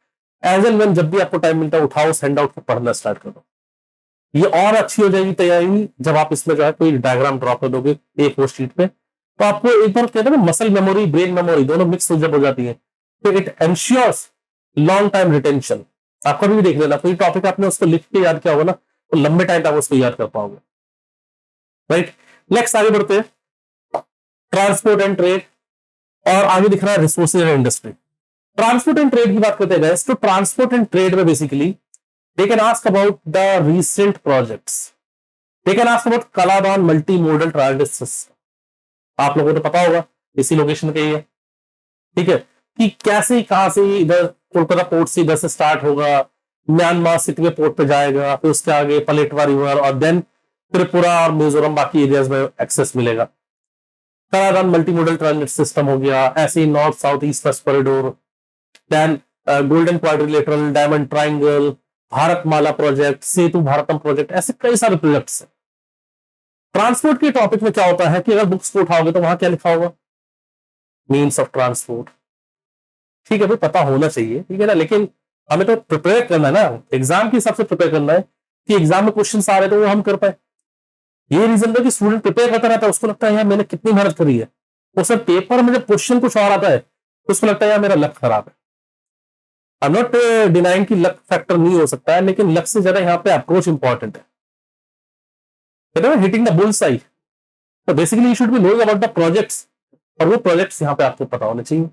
एज एंड व्हेन जब भी आपको टाइम मिलता है उठाओ उस हैंडआउट को पढ़ना स्टार्ट करो. ये और अच्छी हो जाएगी तैयारी जब आप इसमें जो है कोई डायग्राम ड्रॉ कर दोगे A4 शीट पे. तो आपको एक बार कहते हैं ना मसल मेमोरी ब्रेन मेमोरी दोनों मिक्स जब हो जाती है तो it ensures long time retention. आप कभी भी देख लेना कोई टॉपिक आपने उसको लिख के याद किया होगा ना तो लंबे टाइम तक उसको याद कर पाओगे, राइट. नेक्स्ट आगे बढ़ते हैं, ट्रांसपोर्ट एंड ट्रेड, और आगे दिख रहा है resources and industry. Transport and trade की बात करते हैं तो ट्रांसपोर्ट एंड ट्रेड में basically they can ask about the recent projects, they can ask about Kalaban multimodal transit system, आप लोगों को तो पता होगा इसी लोकेशन के ही है, ठीक है, कि कैसे कहां से इधर कोलकाता पोर्ट से इधर से स्टार्ट होगा, म्यांमार सिटवे पोर्ट पे जाएगा, फिर उसके आगे पलेटवा रिवर और देन त्रिपुरा और मिजोरम बाकी एरियाज में एक्सेस मिलेगा। कराधान मल्टीमोडल ट्रांजिट सिस्टम हो गया, ऐसे ही north south east west corridor, then golden quadrilateral, diamond triangle, Bharatmala project, Setu Bharatam project, ऐसे कई सारे प्रोजेक्ट्स हैं। ट्रांसपोर्ट के टॉपिक में क्या होता है कि अगर बुक्स को उठाओगे तो वहां क्या लिखा होगा, मीन्स ऑफ ट्रांसपोर्ट, ठीक है भाई, पता होना चाहिए, ठीक है ना, लेकिन हमें तो प्रिपेयर करना है ना, एग्जाम के हिसाब से प्रिपेयर करना है कि एग्जाम में क्वेश्चन आ रहे हैं तो वो हम कर पाए। ये रीजन है कि स्टूडेंट प्रिपेयर करता रहता है, उसको लगता है यार मैंने कितनी मेहनत करी है, वो सर पेपर में जब क्वेश्चन कुछ और आता है तो उसको लगता है यार मेरा लक खराब है। आई एम नॉट डिनाइंग कि लक फैक्टर नहीं हो सकता है, लेकिन लक से ज्यादा यहाँ पे अप्रोच इंपॉर्टेंट है, हिटिंग द बुल्स आई। तो basically you should be knowing about the projects, और वो प्रोजेक्ट्स यहाँ पे आपको पता होने चाहिए।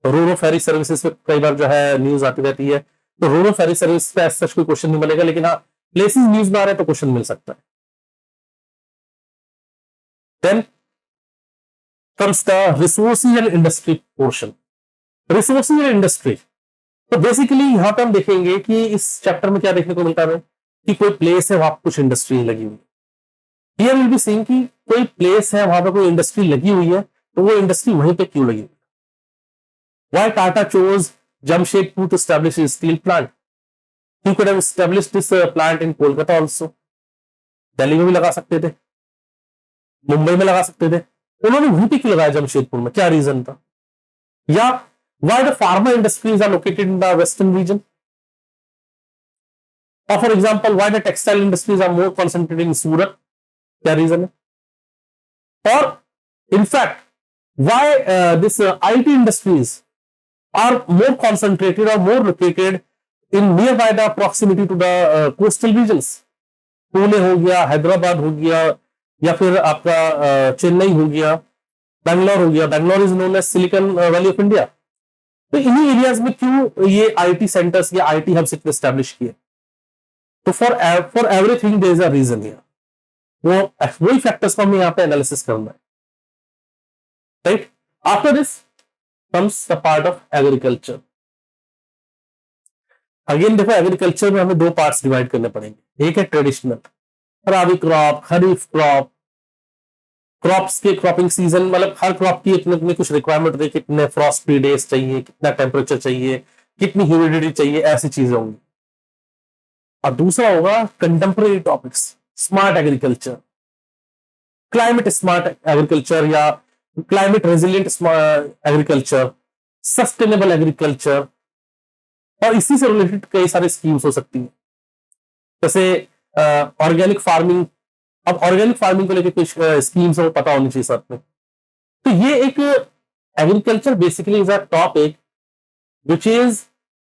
तो रोरो फेरी सर्विसेज पे कई बार जो है न्यूज आती रहती है, तो रोरो फेरी सर्विस पे सच कोई क्वेश्चन नहीं मिलेगा, लेकिन हाँ प्लेसेस न्यूज में आ रहे हैं तो क्वेश्चन मिल सकता है। Then comes the resources and industry portion. Resources and industry, तो बेसिकली यहां पे हम देखेंगे कि इस चैप्टर में क्या देखने को मिलता है कि कोई प्लेस है वहां पर कुछ इंडस्ट्री लगी हुई है। हियर विल बी सीइंग कि कोई प्लेस है वहां पर कोई इंडस्ट्री लगी हुई है, तो वो इंडस्ट्री वहीं पे क्यों लगी हुई है। Why Tata chose Jamshedpur to establish a steel plant? You could have established this plant in Kolkata also. Delhi में भी लगा सकते थे, मुंबई में लगा सकते थे, उन्होंने वहीं पे क्यों लगाया जमशेदपुर में, क्या रीजन था? या why the pharma industries are located in the western region? Or for example, why the textile industries are more concentrated in Surat? क्या रीजन है? और in fact, why this IT industries are more concentrated or more located in nearby the proximity to the coastal regions? Pune हो गया, हैदराबाद हो गया, या फिर आपका चेन्नई हो गया, बैंगलोर हो गया। Bangalore is known as Silicon Valley of India. तो इन्हीं एरियाज में क्यों ये आईटी सेंटर्स या आईटी हब्स इतने एस्टैब्लिश किए? तो for everything there is a reason here, वही फैक्टर्स को हमें यहाँ पे एनालिसिस करना है, right. After this comes the part of agriculture. अगेन देखो, एग्रीकल्चर में हमें दो पार्ट्स डिवाइड करने पड़ेंगे। एक है traditional, rabi crop, kharif crop, crops के क्रॉपिंग सीजन, मतलब हर क्रॉप की अपने कुछ रिक्वायरमेंट होती है, कितने फ्रॉस्ट फ्री डेज चाहिए, कितना टेम्परेचर चाहिए, कितनी ह्यूमिडिटी चाहिए, ऐसी चीजें होंगी। और दूसरा होगा contemporary topics, smart agriculture, climate smart agriculture या climate resilient agriculture, sustainable agriculture, और इसी से रिलेटेड कई सारे स्कीम्स हो सकती हैं, जैसे ऑर्गेनिक फार्मिंग। अब ऑर्गेनिक फार्मिंग को लेकर कुछ स्कीम्स है, पता होनी चाहिए साथ में। तो ये एक agriculture basically is a topic which is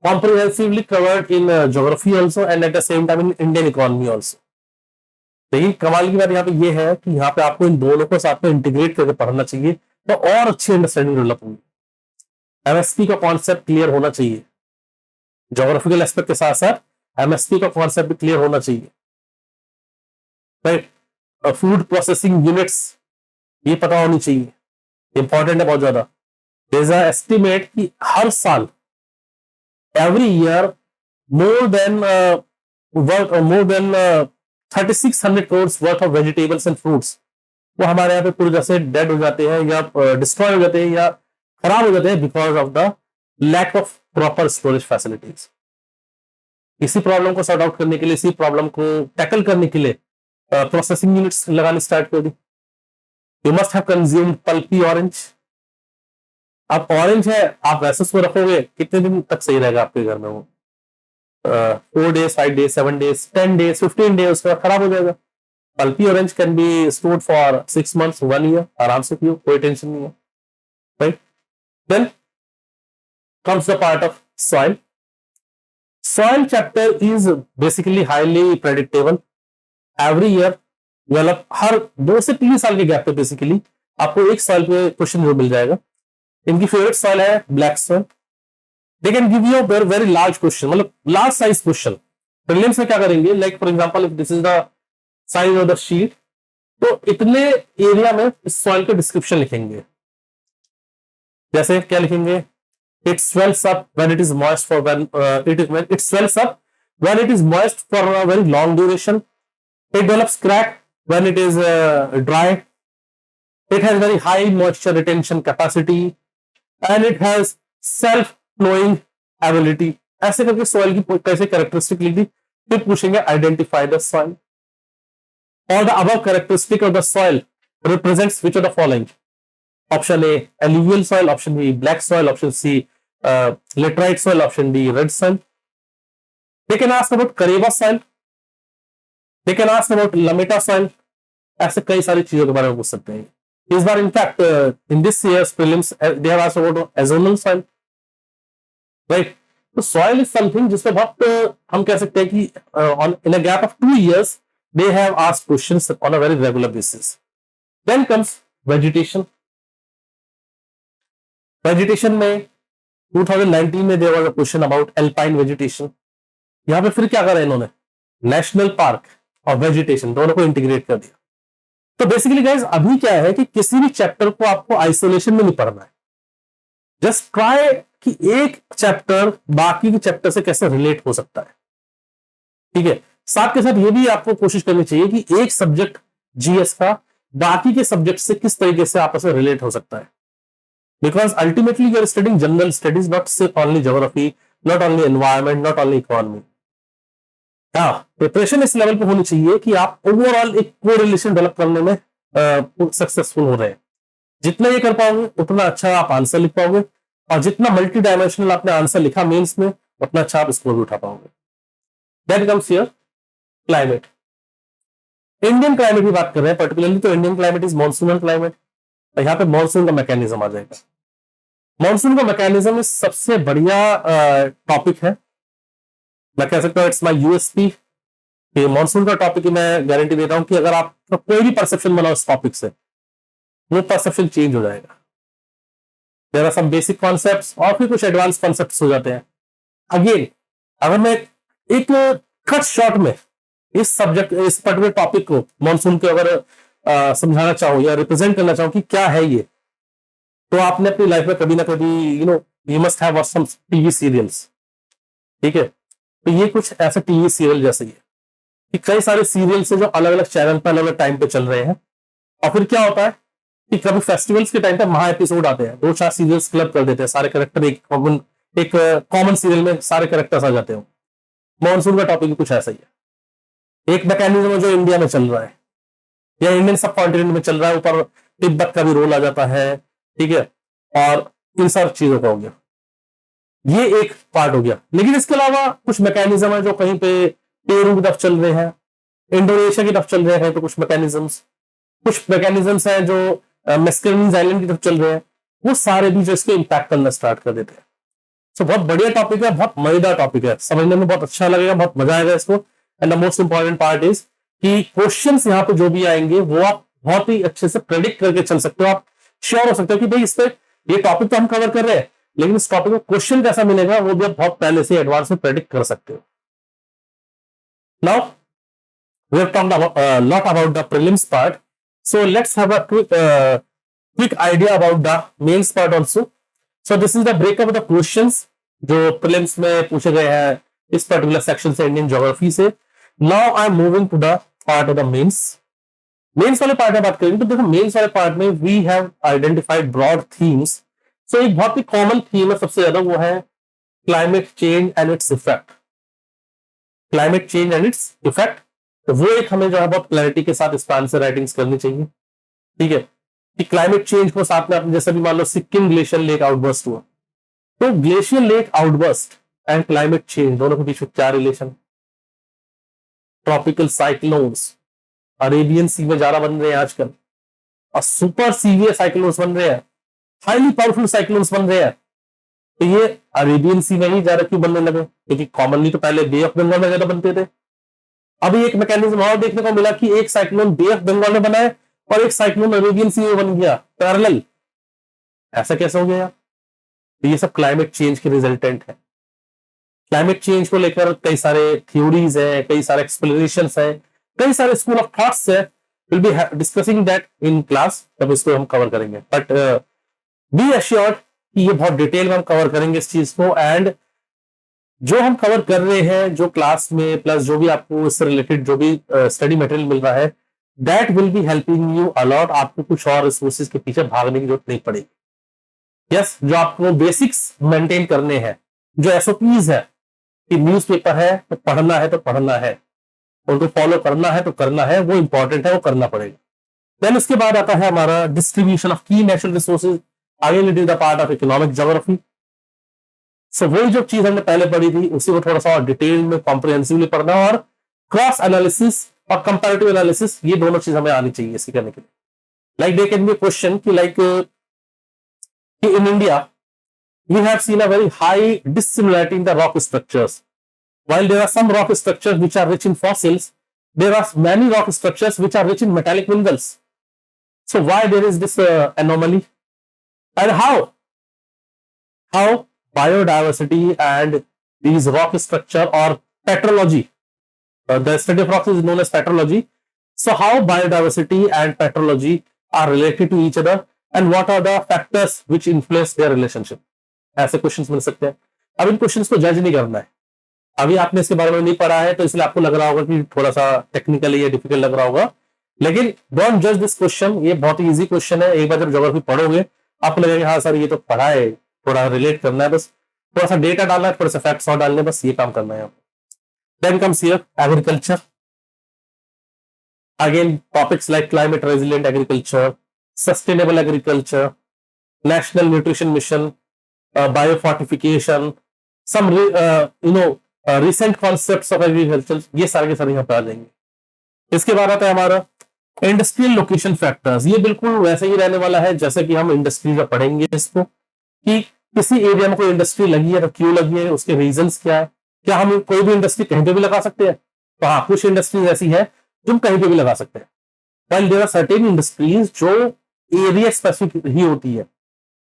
comprehensively covered in geography also and at the same time in Indian economy also. लेकिन कमाल की बात यहाँ पे ये है कि यहाँ पे आपको इन दोनों को साथ में इंटीग्रेट करके पढ़ना चाहिए, तो और अच्छी अंडरस्टैंडिंग डेवलप होगी। एमएसपी का कॉन्सेप्ट क्लियर होना चाहिए, ज्योग्राफिकल एस्पेक्ट के साथ साथ एमएसपी का कॉन्सेप्ट भी क्लियर होना चाहिए, राइट। फूड प्रोसेसिंग यूनिट्स ये पता होनी चाहिए, इंपॉर्टेंट है बहुत ज्यादा। देयर इज अ एस्टिमेट कि हर साल every year more than 3600 crore worth of vegetables and fruits वो हमारे यहाँ पे पूरी तरह से डेड हो जाते हैं या डिस्ट्रॉय हो जाते हैं या खराब हो जाते हैं because of the lack of proper storage facilities. इसी प्रॉब्लम को सॉर्ट आउट करने के लिए, इसी प्रॉब्लम को टैकल करने के लिए प्रोसेसिंग यूनिट्स लगाने स्टार्ट कर दी। You must have consumed pulpy orange. अब ऑरेंज है, आप वैसे उसको रखोगे कितने दिन तक सही रहेगा आपके घर में? वो 4 days, 5 days, 7 days, 10 days, 15 days, उसके बाद खराब हो जाएगा। Pulpy orange can be stored for 6 months, 1 year, आराम से पियो, कोई टेंशन नहीं है, right. Then comes the part of soil. Soil chapter is basically highly predictable. Every year, मतलब हर 2 से 3 साल के गैप पे बेसिकली आपको एक सॉइल पे क्वेश्चन जरूर मिल जाएगा। इनकी फेवरेट सॉइल है black soil. They can give you very very large question, मतलब लार्ज साइज क्वेश्चन। प्रीलिम्स में क्या करेंगे, like for example if this is the size of the sheet तो इतने एरिया में सॉइल के डिस्क्रिप्शन लिखेंगे। जैसे क्या लिखेंगे, it swells up when it is moist for it swells up when it is moist for a very long duration, it develops crack when it is dry, it has very high moisture retention capacity and it has self flowing ability. ऐसे करके soil की कैसे characteristic लिखी, फिर पूछेंगे identify the soil. All the above characteristic of the soil represents which of the following? Option A, alluvial soil. Option B, black soil. Option C, laterite soil. Option D, red soil. They can ask about Kareba soil. They can ask about Lameta soil. ऐसे कई सारी चीजों के बारे में पूछ सकते हैं। इस बार in fact in this years prelims they have asked about azonal soil, right. तो सॉइल इज समथिंग जिसपे बहुत हम कह सकते हैं कि in a gap of 2 years they have asked questions on a very regular basis. Then comes vegetation. Vegetation में 2019 में there was a question about alpine vegetation. यहां पे फिर क्या करा इन्होंने, नेशनल पार्क और वेजिटेशन दोनों को इंटीग्रेट कर दिया। तो बेसिकली गाइज अभी क्या है कि किसी भी चैप्टर को आपको आइसोलेशन में नहीं पढ़ना है, जस्ट ट्राई कि एक चैप्टर बाकी के चैप्टर से कैसे रिलेट हो सकता है, ठीक है। साथ के साथ ये भी आपको कोशिश करनी चाहिए कि एक सब्जेक्ट जीएस का बाकी के सब्जेक्ट से किस तरीके से आपस में रिलेट हो सकता है, because ultimately you are studying general studies, not सिर्फ only geography, not only environment, not only economy. हाँ, प्रिपरेशन इस लेवल पे होनी चाहिए कि आप ओवरऑल एक कोरिलेशन डेवलप करने में सक्सेसफुल हो रहे हैं। जितना ये कर पाओगे उतना अच्छा आप आंसर लिख पाओगे, और जितना मल्टी डायमेंशनल आपने आंसर लिखा मेंस में उतना अच्छा आप स्कोर भी उठा पाओगे। That comes here climate. Indian climate की बात कर रहे हैं पर्टिकुलरली, तो Indian climate is monsoonal climate. तो यहां पे मॉनसून का मैकेनिज्म आ जाएगा। मॉनसून का मैकेनिज्म सबसे बढ़िया टॉपिक है, मैं कह सकता हूं इट्स माय यूएसपी। ये मॉनसून का टॉपिक मैं गारंटी देता हूं कि अगर आप तो कोई भी परसेप्शन बनाओ इस टॉपिक से, वो परसेप्शन चेंज हो जाएगा। There are some basic concepts और फिर कुछ एडवांस कॉन्सेप्ट्स हो जाते हैं। अगेन अगर मैं एक कट शॉर्ट में इस सब्जेक्ट इस पर्टिकुलर टॉपिक को मॉनसून के अगर समझाना चाहूं या रिप्रेजेंट करना चाहूं कि क्या है ये, तो आपने अपनी लाइफ में कभी ना कभी you must have watched some TV serials, ठीक है। तो ये कुछ ऐसे टीवी सीरियल जैसे ही है कि कई सारे सीरियल्स है जो अलग अलग चैनल पर अलग अलग टाइम पे चल रहे हैं, और फिर क्या होता है कि कभी फेस्टिवल्स के टाइम पे महा एपिसोड आते हैं, 2-4 सीरियल्स क्लब कर देते हैं, सारे कैरेक्टर एक कॉमन सीरियल में सारे कैरेक्टर्स आ जाते हो। मॉनसून का टॉपिक कुछ ऐसा ही है। एक मैकेनिज्म है जो इंडिया में चल रहा है या इंडियन सब कॉन्टिनेंट में चल रहा है, ऊपर तिब्बत का भी रोल आ जाता है, ठीक है, और इन सब चीजों का हो गया, ये एक पार्ट हो गया। लेकिन इसके अलावा कुछ मैकेनिज्म है जो कहीं पे पेरू की तरफ चल रहे हैं, इंडोनेशिया की तरफ चल रहे हैं, तो कुछ मैकेनिज्म्स हैं जो मेस्करनीज आइलैंड की तरफ चल रहे हैं, वो सारे भी जो इसको इम्पैक्ट करना स्टार्ट कर देते हैं। तो बहुत बढ़िया टॉपिक है, बहुत मजेदार टॉपिक है, समझने में बहुत अच्छा लगेगा, बहुत मजा आएगा इसको। And the most important part is कि क्वेश्चंस यहाँ पे जो भी आएंगे वो आप बहुत ही अच्छे से प्रेडिक्ट करके चल सकते हो। आप श्योर हो सकते हो कि भाई इस पे ये टॉपिक तो हम कवर कर रहे हैं, लेकिन इस टॉपिक में क्वेश्चन कैसा मिलेगा वो भी आप बहुत पहले से एडवांस में प्रेडिक्ट कर सकते हो। Now we have talked lot about the prelims part, so let's have a quick idea about the mains part also. So this is the breakup of the questions जो प्रीलिम्स में पूछे गए हैं इस पर्टिकुलर सेक्शन से, Indian geography से। Now I am moving to the part of the mains. Mains वाले part में बात करेंगे तो देखो मेंस वाले पार्ट में we have identified broad themes. So एक बहुत ही कॉमन थीम है सबसे ज्यादा, वो है climate change and its effect. Climate change and its effect, तो वो एक हमें जो है बहुत क्लैरिटी के साथ इस आंसर राइटिंग्स करनी चाहिए, ठीक है। कि क्लाइमेट चेंज को साथ में, जैसे भी मान लो सिक्किम ग्लेशियर लेक आउटबर्स्ट हुआ, तो glacier lake outburst and climate change दोनों के बीच में क्या रिलेशन। ट्रॉपिकल साइक्लोन्स अरेबियन सी में ज्यादा बन रहे हैं आजकल, और सुपर सीवियर साइक्लोन्स बन रहे हैं, हाईली पावरफुल साइक्लोन्स बन रहे हैं। तो ये अरेबियन सी में ही ज्यादा क्यों बनने लगे, क्योंकि कॉमनली तो पहले बे ऑफ बंगाल में ज्यादा बनते थे। अभी एक मैकेनिज्म और देखने को मिला कि एक साइक्लोन बे ऑफ बंगाल में बना है और एक साइक्लोन अरेबियन सी में बन गया पैरेलल। ऐसा कैसे हो गया? तो ये सब क्लाइमेट चेंज के रिजल्टेंट है। क्लाइमेट चेंज को लेकर कई सारे थ्योरीज है, कई सारे एक्सप्लेनेशंस है, कई सारे स्कूल ऑफ थॉट्स है will be discussing that in class, तब इसको हम कवर करेंगे। बट बी एश्योर्ड कि ये बहुत डिटेल में हम कवर करेंगे इस चीज को, एंड जो हम कवर कर रहे हैं जो क्लास में, प्लस जो भी आपको इससे रिलेटेड जो भी स्टडी मटेरियल मिल रहा है, that will be helping you a lot. आपको कुछ और रिसोर्सेज के पीछे भागने की जरूरत नहीं पड़ेगी। यस, जो आपको बेसिक्स मेंटेन करने हैं, जो एसओपीज है कि न्यूज़पेपर है तो पढ़ना है तो पढ़ना है, उनको फॉलो करना है तो करना है, वो इंपॉर्टेंट है, वो करना पड़ेगा। देन उसके बाद आता है हमारा डिस्ट्रीब्यूशन ऑफ की natural resources, again it is the part of economic geography. So वही जो चीज हमने पहले पढ़ी थी उसी को थोड़ा सा और डिटेल में कॉम्प्रिहेंसिवली पढ़ना, और क्रॉस एनालिसिस और कंपैरेटिव एनालिसिस, ये दोनों चीज हमें आनी चाहिए इसके करने के लिए। Like they can be question कि like in India we have seen a very high dissimilarity in the rock structures. While there are some rock structures which are rich in fossils, there are many rock structures which are rich in metallic minerals. So why there is this anomaly, and how biodiversity and these rock structure or petrology, the study of rocks is known as petrology. So how biodiversity and petrology are related to each other, and what are the factors which influence their relationship? ऐसे questions मिल सकते हैं। अब इन questions को जज नहीं करना है, अभी आपने इसके बारे में नहीं पढ़ा है तो इसलिए आपको लग रहा होगा कि थोड़ा सा टेक्निकली या डिफिकल्ट लग रहा होगा, लेकिन डोंट जज दिस क्वेश्चन। ये बहुत ही इजी क्वेश्चन है। एक बार जब ज्योग्राफी पढ़ोगे आपको लगेगा हाँ सर ये तो पढ़ा है, थोड़ा रिलेट करना है, बस थोड़ा सा डेटा डालना है, थोड़ा सा फैक्ट्स और डालने, बस ये काम करना है। Then comes here agriculture, again topics like climate resilient agriculture, sustainable agriculture, national nutrition mission, biofortification, some recent concepts of agriculture, ये सारे के सारे यहाँ पे आ जाएंगे। इसके बाद आता है हमारा इंडस्ट्रियल लोकेशन फैक्टर्स। ये बिल्कुल वैसे ही रहने वाला है जैसे कि हम इंडस्ट्री का पढ़ेंगे इसको, कि किसी एरिया में कोई इंडस्ट्री लगी है तो क्यों लगी है, उसके रीजंस क्या है, क्या हम कोई भी इंडस्ट्री कहीं पे भी लगा सकते हैं? तो हाँ, कुछ इंडस्ट्रीज ऐसी है जो हम कहीं पे भी लगा सकते हैं, while there are certain industries जो एरिया स्पेसिफिक ही होती है।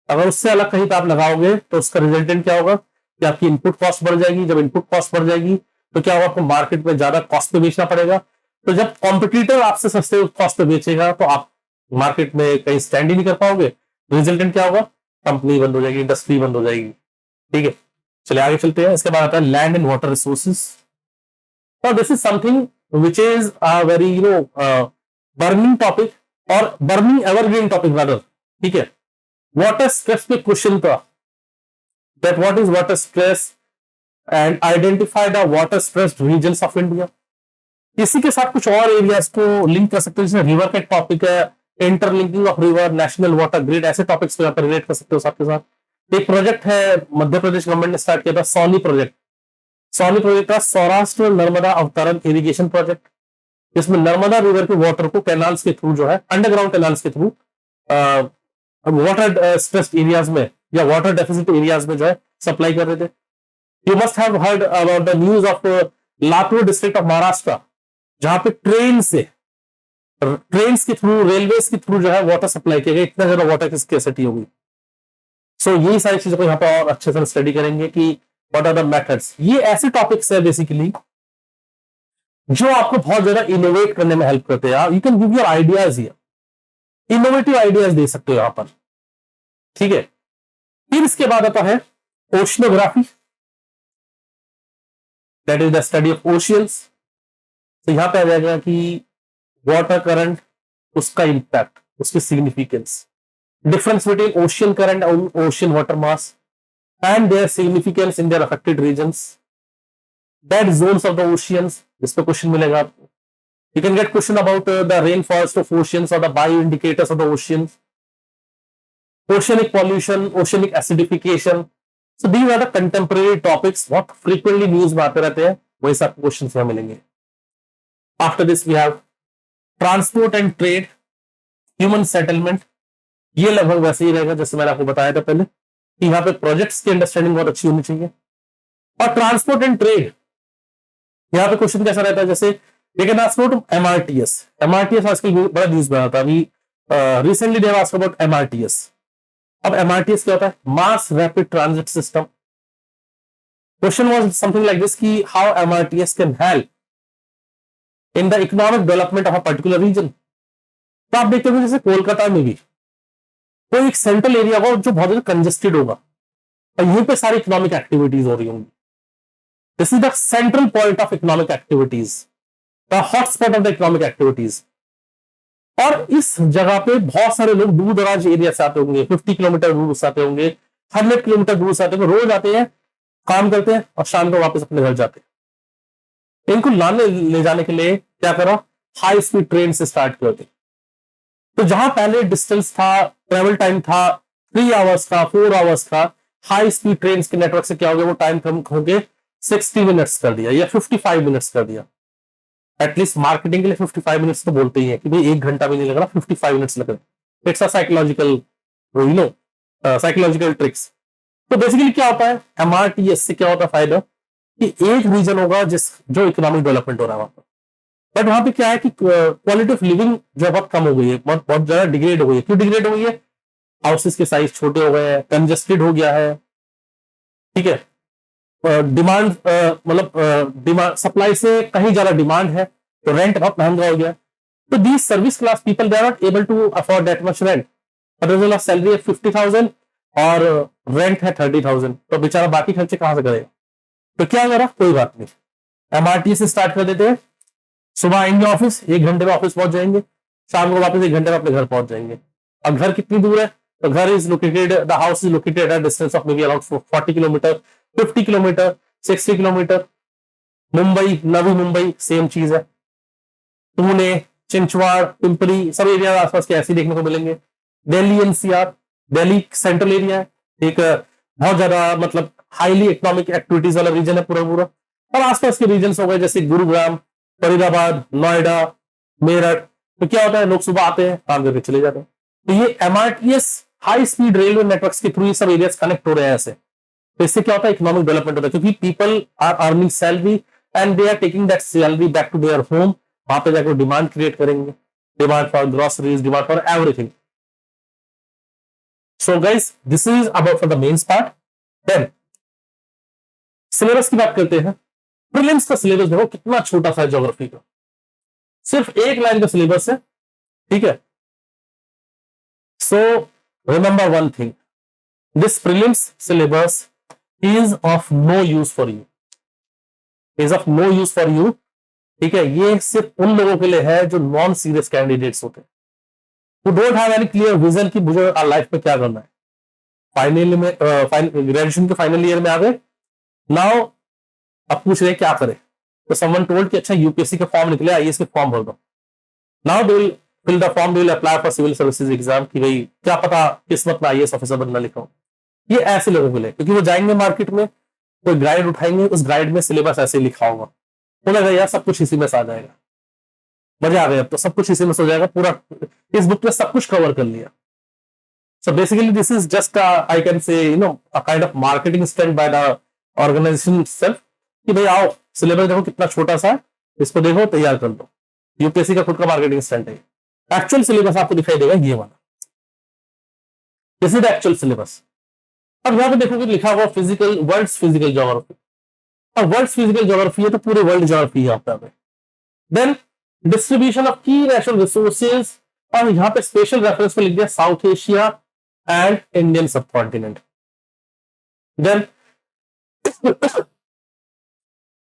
अगर उससे अलग कहीं पे आप लगाओगे तो उसका रिजल्टेंट क्या होगा कि आपकी इनपुट कॉस्ट बढ़ जाएगी। जब इनपुट कॉस्ट बढ़ जाएगी तो क्या होगा, आपको मार्केट में ज्यादा कॉस्ट पे बेचना पड़ेगा। तो जब कॉम्पिटिटर आपसे सस्ते कॉस्ट पे बेचेगा तो आप मार्केट में कहीं स्टैंड ही नहीं कर पाओगे। रिजल्टेंट क्या होगा, कंपनी बंद हो जाएगी, इंडस्ट्री बंद हो जाएगी। ठीक है, चलिए आगे चलते हैं। इसके बाद आता है लैंड एंड वाटर रिसोर्सेज। और this is something which is a very burning topic, और बर्निंग एवरग्रीन टॉपिक रादर। ठीक है, वाटर स्ट्रेस पे क्वेश्चन था, that what is water stress and identify the water stressed regions of India. इसी के साथ कुछ और एरियाज को लिंक कर सकते हो, जैसे रिवर का टॉपिक है, interlinking of river, national water grid, ऐसे टॉपिक्स को यहाँ पर रिलेट कर सकते हो साथ के साथ। एक प्रोजेक्ट है मध्य प्रदेश गवर्नमेंट ने स्टार्ट किया था, सोनी प्रोजेक्ट। सोनी प्रोजेक्ट का सौराष्ट्र नर्मदा अवतरण इरिगेशन प्रोजेक्ट, जिसमें नर्मदा रिवर के वाटर को कैनाल्स के थ्रू जो है, अंडरग्राउंड कैनाल्स के थ्रू वाटर स्ट्रेस्ड एरियाज में या वाटर डेफिसिट एरियाज में जो है सप्लाई कर रहे थे। You must have heard about the news of Latur district of Maharashtra, जहां पे ट्रेन के थ्रू, रेलवेज के थ्रू जो है वाटर सप्लाई किया गया, इतना ज्यादा वाटर की स्कैर्सिटी हो गई। सो यही सारी चीजों को यहाँ पे और अच्छे से स्टडी करेंगे कि व्हाट आर द मेथड्स। ये ऐसे टॉपिक्स है बेसिकली जो आपको बहुत ज्यादा इनोवेट करने में हेल्प करते हैं। You can give your ideas here, innovative ideas दे सकते हो यहां पर। ठीक है, फिर इसके बाद आता है oceanography, that is the study of oceans. तो यहां पे आ जाएगा कि वाटर करंट, उसका इंपैक्ट, उसकी significance, difference between ocean current और ocean water mass and their significance in their affected regions, that zones of the oceans, इस पर क्वेश्चन मिलेगा आपको। You can get question about the rainforest of oceans or the bioindicators of the oceans, oceanic pollution, oceanic acidification. So these are the contemporary topics, बहुत frequently news में आते रहते हैं, वही सब क्वेश्चन यहाँ मिलेंगे। After this we have transport and trade, human settlement. ये लगभग वैसे ही रहेगा जैसे मैंने आपको बताया था पहले कि यहाँ पे प्रोजेक्ट्स की अंडरस्टैंडिंग बहुत अच्छी होनी चाहिए। और ट्रांसपोर्ट एंड ट्रेड, यहाँ पे क्वेश्चन कैसा रहता है, जैसे लेकिन एमआरटीएस आजकल बड़ा न्यूज में आता है। अभी recently they have asked about MRTS. अब एमआरटीएस क्या होता है, mass rapid transit system. Question was something like this कि how MRTS can help in the economic development of a particular region. तो आप देखते हो जैसे कोलकाता में भी कोई एक सेंट्रल एरिया होगा जो बहुत ज्यादा कंजेस्टेड होगा और यहीं पे सारी इकोनॉमिक एक्टिविटीज हो रही होंगी। This is the central point of economic activities, the hotspot of the economic activities. और इस जगह पे बहुत सारे लोग दूर दराज एरिया से आते होंगे, 50 किलोमीटर दूर से आते होंगे, 100 किलोमीटर दूर से आते होंगे, रोज आते हैं, काम करते हैं और शाम को वापस अपने घर जाते हैं। इनको लाने ले जाने के लिए क्या करा, हाई स्पीड ट्रेन से स्टार्ट करते। तो जहां पहले डिस्टेंस था, ट्रेवल टाइम था 3 आवर्स का, 4 आवर्स का, हाई स्पीड ट्रेन के नेटवर्क से क्या हो गया, वो टाइम कम होके 60 मिनट्स कर दिया या 55 मिनट्स कर दिया। एटलीस्ट मार्केटिंग के लिए 55 मिनट्स तो बोलते ही है कि भाई 1 घंटा भी नहीं लग रहा, 55 मिनट्स लग रहे। It's a psychological, you know, psychological tricks. तो बेसिकली क्या होता है, एमआरटीएस से क्या होता है फायदा कि एक रीजन होगा जो इकोनॉमिक डेवलपमेंट हो रहा है वहां पर, बट वहां पे क्या है कि क्वालिटी ऑफ लिविंग जो बहुत कम हो गई है, बहुत ज्यादा डिग्रेड हो गई है। क्यों डिग्रेड हो गई है, हाउसेस के साइज छोटे हो गए हैं, कंजेस्टेड हो गया है, ठीक है, डिमांड डिमांड सप्लाई से कहीं ज्यादा डिमांड है, तो रेंट बहुत महंगा हो गया। तो these service class people they are not able to afford that much rent. Salary है 50,000 और रेंट है 30,000, तो बेचारा बाकी खर्चे कहां से करेगा। तो क्या करा, कोई बात नहीं, एमआरटी से स्टार्ट कर देते हैं। सुबह आएंगे ऑफिस, 1 घंटे में ऑफिस पहुंच जाएंगे, शाम को वापस 1 घंटे में अपने घर पहुंच जाएंगे। अब घर कितनी दूर है, तो घर is located, the house is located at distance of may be around 40 kilometre, 50 kilometre, 60 kilometre. Mumbai, Navi Mumbai same चीज है, पुणे, चिंचवाड़, पिंपरी, सब एरिया आसपास के ऐसे देखने को मिलेंगे। Delhi NCR, Delhi central area है, एक बहुत ज्यादा मतलब हाईली इकोनॉमिक एक्टिविटीज वाला रीजन है पूरा पूरा। और आसपास के रीजन हो गए जैसे गुरुग्राम, फरीदाबाद, नोएडा, मेरठ। तो क्या होता है, लोग सुबह आते हैं, काम करके चले जाते हैं। तो ये MRTS high speed railway network के थ्रू ये सब एरियाज कनेक्ट हो रहे हैं ऐसे। तो इससे क्या होता है, इकोनॉमिक डेवलपमेंट होता है, क्योंकि people are earning salary and they are taking that salary back to their home. वहां पे जाकर डिमांड क्रिएट करेंगे, demand for groceries, demand for everything. So guys, this is about for the mains part. Then syllabus की बात करते हैं। Prelims का syllabus देखो कितना छोटा सा है ज्योग्राफी का, सिर्फ 1 लाइन का सिलेबस है, ठीक है। So remember one thing, this prelims syllabus is of no use for you, is of no use for you, ठीक है। ये सिर्फ उन लोगों के लिए है जो नॉन सीरियस कैंडिडेट्स होते हैं, who don't have any clear vision कि मुझे लाइफ में क्या करना है। फाइनल में ग्रेजुएशन के फाइनल ईयर में आ गए, नाउ अब पूछ रहे क्या करें। तो समवन टोल्ड कि अच्छा यूपीएससी का फॉर्म निकले, आईएएस के फॉर्म भर दो। Now they will fill the form, they will apply for civil services exam कि भाई क्या पता किस्मत में आईएएस ऑफिसर बनना लिखा हो। ये ऐसे लोगों के लिए, क्योंकि वो जाएंगे मार्केट में, कोई गाइड उठाएंगे, उस गाइड में सिलेबस ऐसे लिखा होगा, उन्हें लगा यार सब कुछ इसी में से आ जाएगा, मजा आ गया, अब तो सब कुछ इसी में से हो जाएगा, पूरा इस बुक में सब कुछ कवर कर लिया। So basically this is just I can say a kind of marketing stunt by the organization itself कि भाई आओ सिलेबस देखो कितना छोटा सा है, इसको देखो तैयार कर दो। यूपीएससी का खुद का मार्केटिंग स्टंट है। एक्चुअल सिलेबस आपको दिखाई देगा ये वाला, this is the actual syllabus. अब यहाँ पे देखोगे लिखा हुआ फिजिकल, वर्ल्ड्स फिजिकल ज्योग्राफी। अब वर्ल्ड्स फिजिकल ज्योग्राफी है तो पूरे वर्ल्ड ज्योग्राफी है आपका। देन डिस्ट्रीब्यूशन ऑफ की नेचुरल रिसोर्सेज, और यहाँ पे स्पेशल रेफरेंस पे लिख दिया south Asia and Indian subcontinent. Then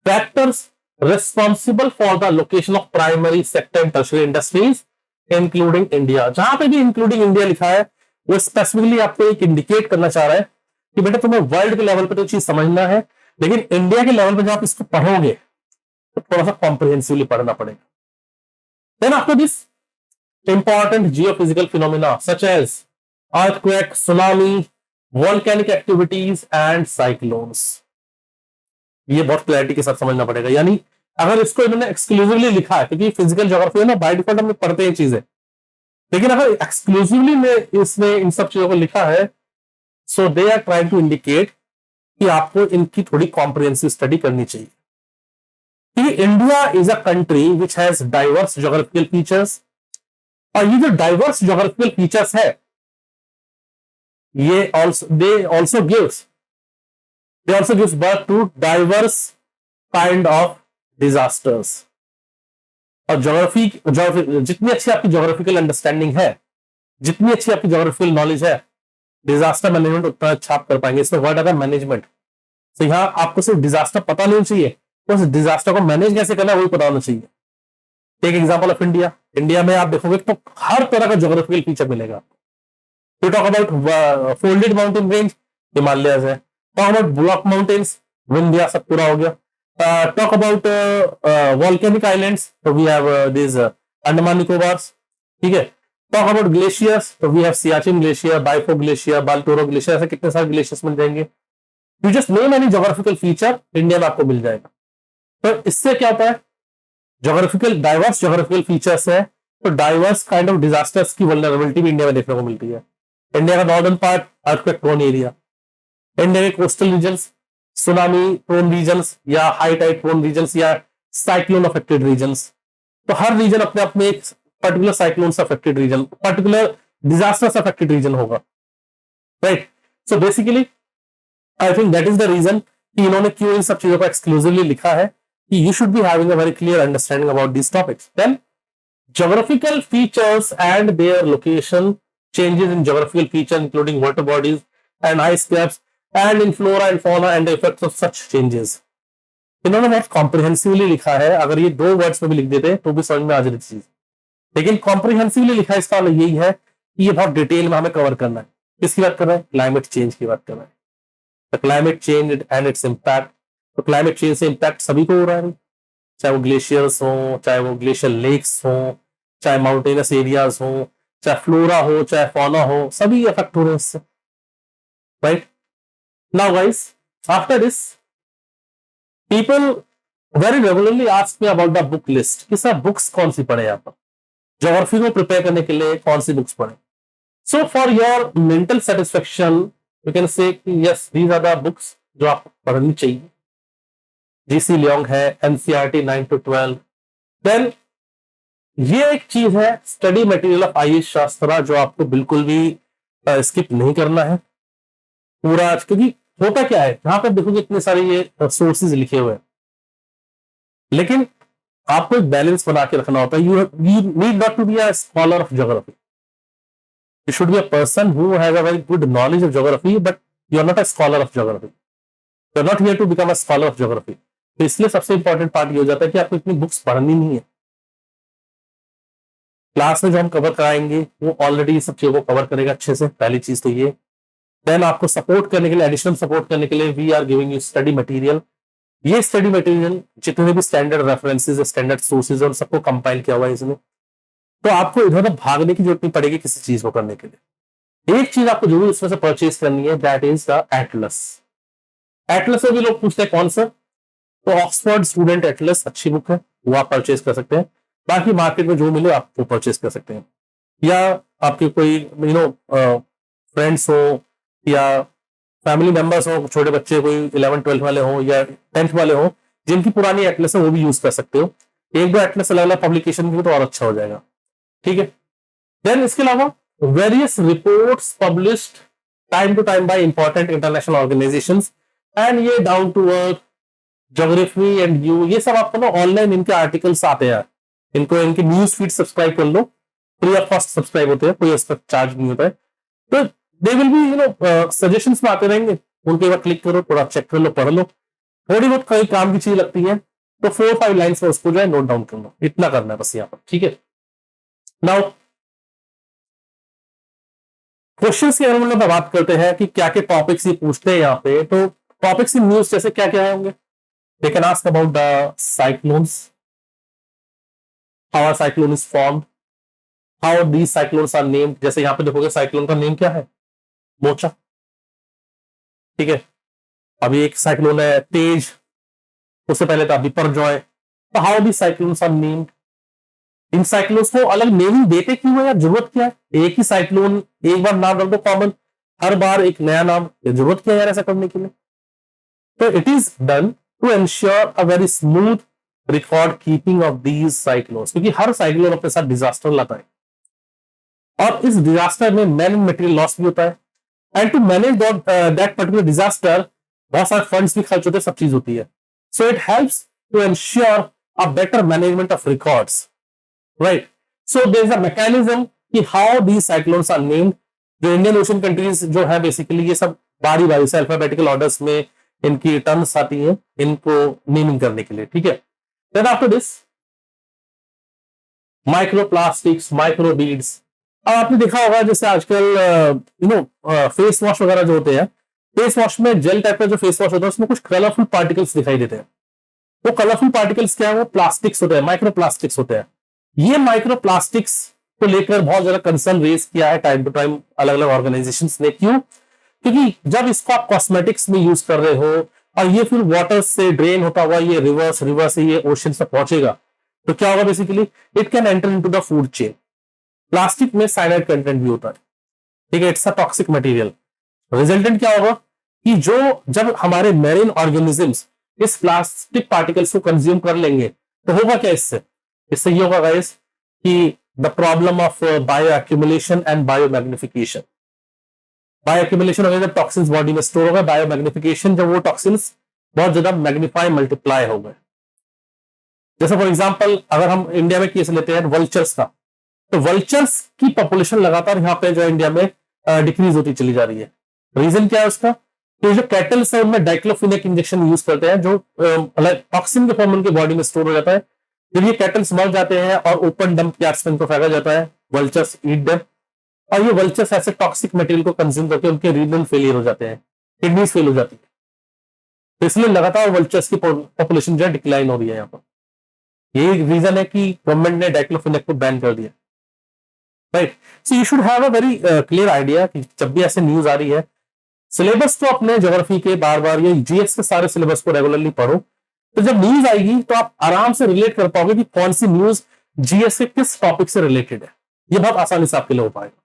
factors responsible for the location of primary sector and tertiary industries including India। जहां पे भी including India लिखा है वो स्पेसिफिकली आपको एक इंडिकेट करना चाह रहा है कि बेटा तुम्हें वर्ल्ड के लेवल पे तो चीज समझना है, लेकिन इंडिया के लेवल पे जब आप इसको पढ़ोगे तो थोड़ा सा कॉम्प्रिहेंसिवली पढ़ना पड़ेगा। Then after this important geophysical phenomena such as earthquake, tsunami, volcanic activities and cyclones। ये बहुत क्लैरिटी के साथ समझना पड़ेगा। यानी अगर इसको इन्होंने एक्सक्लूसिवली लिखा है, क्योंकि फिजिकल ज्योग्राफी है ना, बाय डिफॉल्ट हम पढ़ते हैं चीजें, लेकिन अगर एक्सक्लूसिवली में इसने इन सब चीजों को लिखा है, so they are trying to indicate कि आपको इनकी थोड़ी कॉम्प्रिहेंसिव स्टडी करनी चाहिए। India is a country which has diverse geographical features, और ये जो डाइवर्स ज्योग्राफिकल फीचर्स है ये also gives birth to diverse kind of disasters। और ज्योग्राफी जितनी अच्छी आपकी ज्योग्राफिकल अंडरस्टैंडिंग है, जितनी अच्छी आपकी ज्योग्राफिकल नॉलेज है, डिजास्टर मैनेजमेंट उतना अच्छा आप कर पाएंगे। इसमें वर्ड आता है मैनेजमेंट। तो यहाँ आपको सिर्फ डिजास्टर पता नहीं चाहिए, उस डिजास्टर को मैनेज कैसे करना है वही पता होना चाहिए। Take example of India. India में आप देखोगे तो हर तरह का ज्योग्राफिकल फीचर मिलेगा। To talk about folded mountain range, Himalayas है। Talk about block mountains, Vindhya सब पूरा हो गया। टॉक अबाउट वॉल्केनिक आइलैंड्स, तो we have this Andaman Nicobars, ठीक है। टॉक अबाउट ग्लेशियर्स, तो we have Siachen glacier, Biafo glacier, Baltoro glacier, ऐसे कितने सारे ग्लेशियर्स मिल जाएंगे। You just name any geographical feature, India में आपको मिल जाएगा। तो इससे क्या होता है, ज्योग्राफिकल डाइवर्स ज्योग्राफिकल फीचर्स है, तो डाइवर्स काइंड ऑफ डिजास्टर्स की वल्नरेबिलिटी भी इंडिया में देखने को मिलती है। इंडिया का northern part earthquake prone area, India के coastal regions tsunami prone regions या हाई टाइड प्रोन रीजन्स या साइक्लोन अफेक्टेड रीजन्स। तो हर रीजन अपने आप में एक particular cyclone affected region, particular disaster affected region होगा, right. So basically I think that is the reason कि इन्होंने क्यों इन सब चीजों को एक्सक्लूसिवली लिखा है कि you should be having a very clear understanding about this topics. Then geographical features and their location, changes in geographical feature including water bodies and ice caps and in flora and fauna and the effects of such changes। इन्होंने बहुत comprehensively लिखा है। अगर ये 2 words में भी लिख देते तो भी समझ में आ जाती चीज, लेकिन कॉम्प्रिहेंसिवली लिखा इसका यही है कि ये बहुत डिटेल में हमें कवर करना है। किसकी बात कर रहे हैं? क्लाइमेट चेंज की बात कर रहे हैं। The climate change and its impact. तो क्लाइमेट चेंज से इम्पैक्ट सभी को हो रहा है, चाहे वो ग्लेशियर्स हो, चाहे वो ग्लेशियर लेक्स हो, चाहे माउंटेनस एरियाज हो, चाहे फ्लोरा हो, चाहे फौना हो, सभी अफेक्ट हो रहे हैं इससे, right. Now guys, after this people very regularly ask me about the book list कि सर बुक्स कौन सी पढ़े, यहाँ पर ज्योग्राफी को प्रिपेयर करने के लिए कौन सी बुक्स पढ़े। So for your mental satisfaction you can say yes these are the books जो आपको पढ़नी चाहिए। जीसी लियोंग है, एनसीईआरटी 9 to 12। देन ये एक चीज है स्टडी मटेरियल ऑफ आईएएस शास्त्रा, जो आपको बिल्कुल भी स्किप नहीं करना है पूरा, क्योंकि होता क्या है यहां पर देखोगे इतने सारे ये सोर्सेज लिखे हुए हैं, लेकिन आपको एक बैलेंस बना के रखना होता है। You need not to be a scholar of geography, you should be a person who has a very good knowledge of geography, but you are not a scholar of geography, you are not here to become a scholar of geography. तो इसलिए सबसे important part ये हो जाता है कि आपको इतनी बुक्स पढ़नी नहीं है। क्लास में जो हम कवर कराएंगे वो ऑलरेडी सब चीजों को कवर करेगा अच्छे से, पहली चीज तो ये। देन आपको सपोर्ट करने के लिए, एडिशनल सपोर्ट करने के लिए we are giving you study material. ये स्टडी मटेरियल जितने भी स्टैंडर्ड रेफरेंसेस, स्टैंडर्ड सोर्सेज और सबको कंपाइल किया हुआ है इसमें, तो आपको इधर उधर भागने की जरूरत नहीं पड़ेगी किसी चीज को करने के लिए। एक चीज आपको जरूर इसमें से परचेज करनी है, that is the Atlas. Atlas में भी लोग पूछते हैं कौन सा, तो ऑक्सफोर्ड स्टूडेंट एटलस अच्छी बुक है, वो आप परचेज कर सकते हैं। बाकी मार्केट में जो मिले आप वो परचेज कर सकते हैं, या आपके कोई फ्रेंड्स हो या फैमिली मेंबर्स हो, छोटे बच्चे कोई 11-12 वाले हो या 10th वाले हो जिनकी पुरानी एटलस है वो भी यूज कर सकते हो। 1-2 एटलस अलग अलग पब्लिकेशन की तो और अच्छा हो जाएगा, ठीक है। देन इसके अलावा various reports published time to time by important international organisations, and ये down to earth geography and you, ये सब आपको ना ऑनलाइन इनके आर्टिकल्स आते हैं, इनको इनके न्यूज फीड सब्सक्राइब कर लो, फ्री ऑफ कॉस्ट सब्सक्राइब होते हैं, कोई उसका चार्ज नहीं होता है। तो दे विल बी सजेशंस में आते रहेंगे, उनके बाद क्लिक करो, थोड़ा चेक कर लो, पढ़ लो, थोड़ी बहुत कई काम की चीज लगती है तो 4-5 लाइन्स में उसको जो है नोट डाउन कर लो, इतना करना है बस यहाँ पर, ठीक है। नाउ क्वेश्चंस के बारे में बात करते हैं कि क्या क्या टॉपिक्स ये पूछते हैं यहाँ पे। तो टॉपिक्स इन न्यूज जैसे क्या क्या होंगे, they can ask about the cyclones, how are cyclone is formed, how these cyclones are named. जैसे यहाँ पे देखोगे साइक्लोन का नेम क्या है, मोचा, ठीक है। अभी एक साइक्लोन है तेज, उससे पहले था बिपरजॉय। तो how the cyclones are named, इन साइक्लोन्स को अलग नेमिंग देते क्यों है, या जरूरत क्या है, एक ही साइक्लोन एक बार नाम रख दो कॉमन, हर बार एक नया नाम, जरूरत क्या है यार ऐसा करने के लिए। तो it is done to ensure a very smooth record keeping of these cyclones, क्योंकि हर साइक्लोन अपने साथ डिजास्टर लाता है और इस डिजास्टर में मैन एंड मटेरियल लॉस भी होता है, and to manage that particular disaster बहुत सारे फंड्स भी खर्च होते हैं, सब चीज होती है। So it helps to ensure a better management of records, right? So there is a mechanism कि how these cyclones are named. जो इंडियन ओशन कंट्रीज जो है बेसिकली ये सब बारी बारी से अल्फाबेटिकल ऑर्डर्स में इनकी टर्म्स आती हैं इनको नेमिंग करने के लिए, ठीक है? Then after this microplastics, microbeads. अब आपने देखा होगा जैसे आजकल फेस वॉश वगैरह जो होते हैं, फेस वॉश में जेल टाइप का जो फेस वॉश होता है उसमें कुछ कलरफुल पार्टिकल्स दिखाई देते हैं। वो कलरफुल पार्टिकल्स क्या है? वो प्लास्टिक्स होते हैं, माइक्रोप्लास्टिक्स होते हैं। ये माइक्रोप्लास्टिक्स को लेकर बहुत ज्यादा कंसर्न रेज किया है टाइम टू टाइम अलग अलग ऑर्गेनाइजेशंस ने। क्यों? क्योंकि जब इसको आप कॉस्मेटिक्स में यूज कर रहे हो और ये फिर वाटर से ड्रेन होता हुआ ये रिवर से ये ओशन तक पहुंचेगा, तो क्या होगा? Basically it can enter into the food chain. Plastic में साइनाइड कंटेंट भी होता है, ठीक है? It's a toxic material. Resultant क्या होगा कि जब हमारे मेरीन ऑर्गेनिजम्स इस प्लास्टिक पार्टिकल्स को कंज्यूम कर लेंगे तो होगा क्या? इससे ये होगा गाइस कि the problem of bio accumulation and bio magnification. Bio accumulation होगा जब टॉक्सिन्स बॉडी में स्टोर होगा, बायो मैग्निफिकेशन जब वो टॉक्सिन्स बहुत ज्यादा मैग्नीफाई मल्टीप्लाई हो गए। जैसे फॉर एग्जांपल अगर हम इंडिया में केस लेते हैं वल्चर्स का, तो वल्चर्स की पॉपुलेशन लगातार यहाँ पे जो इंडिया में डिक्रीज होती चली जा रही है। रीजन क्या है उसका? तो जो कैटल्स है उनमें डाइक्लोफिनेक इंजेक्शन यूज करते हैं जो टॉक्सिन के फॉर्म उनके बॉडी में स्टोर हो जाता है। जब ये कैटल्स मर जाते हैं और ओपन डंप यार्ड्स में इनको फेंका जाता है, वल्चर्स ईट देम, और ये वल्चर्स ऐसे टॉक्सिक मटेरियल को कंज्यूम करके उनके रीनल फेलियर हो जाते हैं, किडनीज फेल हो जाती है। तो इसलिए लगातार वल्चर्स की पॉपुलेशन जो है डिक्लाइन हो रही है यहाँ पर। यही रीजन है कि गवर्नमेंट ने डाइक्लोफिनेक को बैन कर दिया, right? So you should have a very clear idea कि जब भी ऐसे न्यूज आ रही है, सिलेबस तो अपने ज्योग्राफी के बार बार ये जीएस के सारे सिलेबस को रेगुलरली पढ़ो, तो जब न्यूज आएगी तो आप आराम से रिलेट कर पाओगे कि कौन सी न्यूज जीएस के किस टॉपिक से रिलेटेड है। ये बहुत आसानी से आपके लिए हो पाएगा।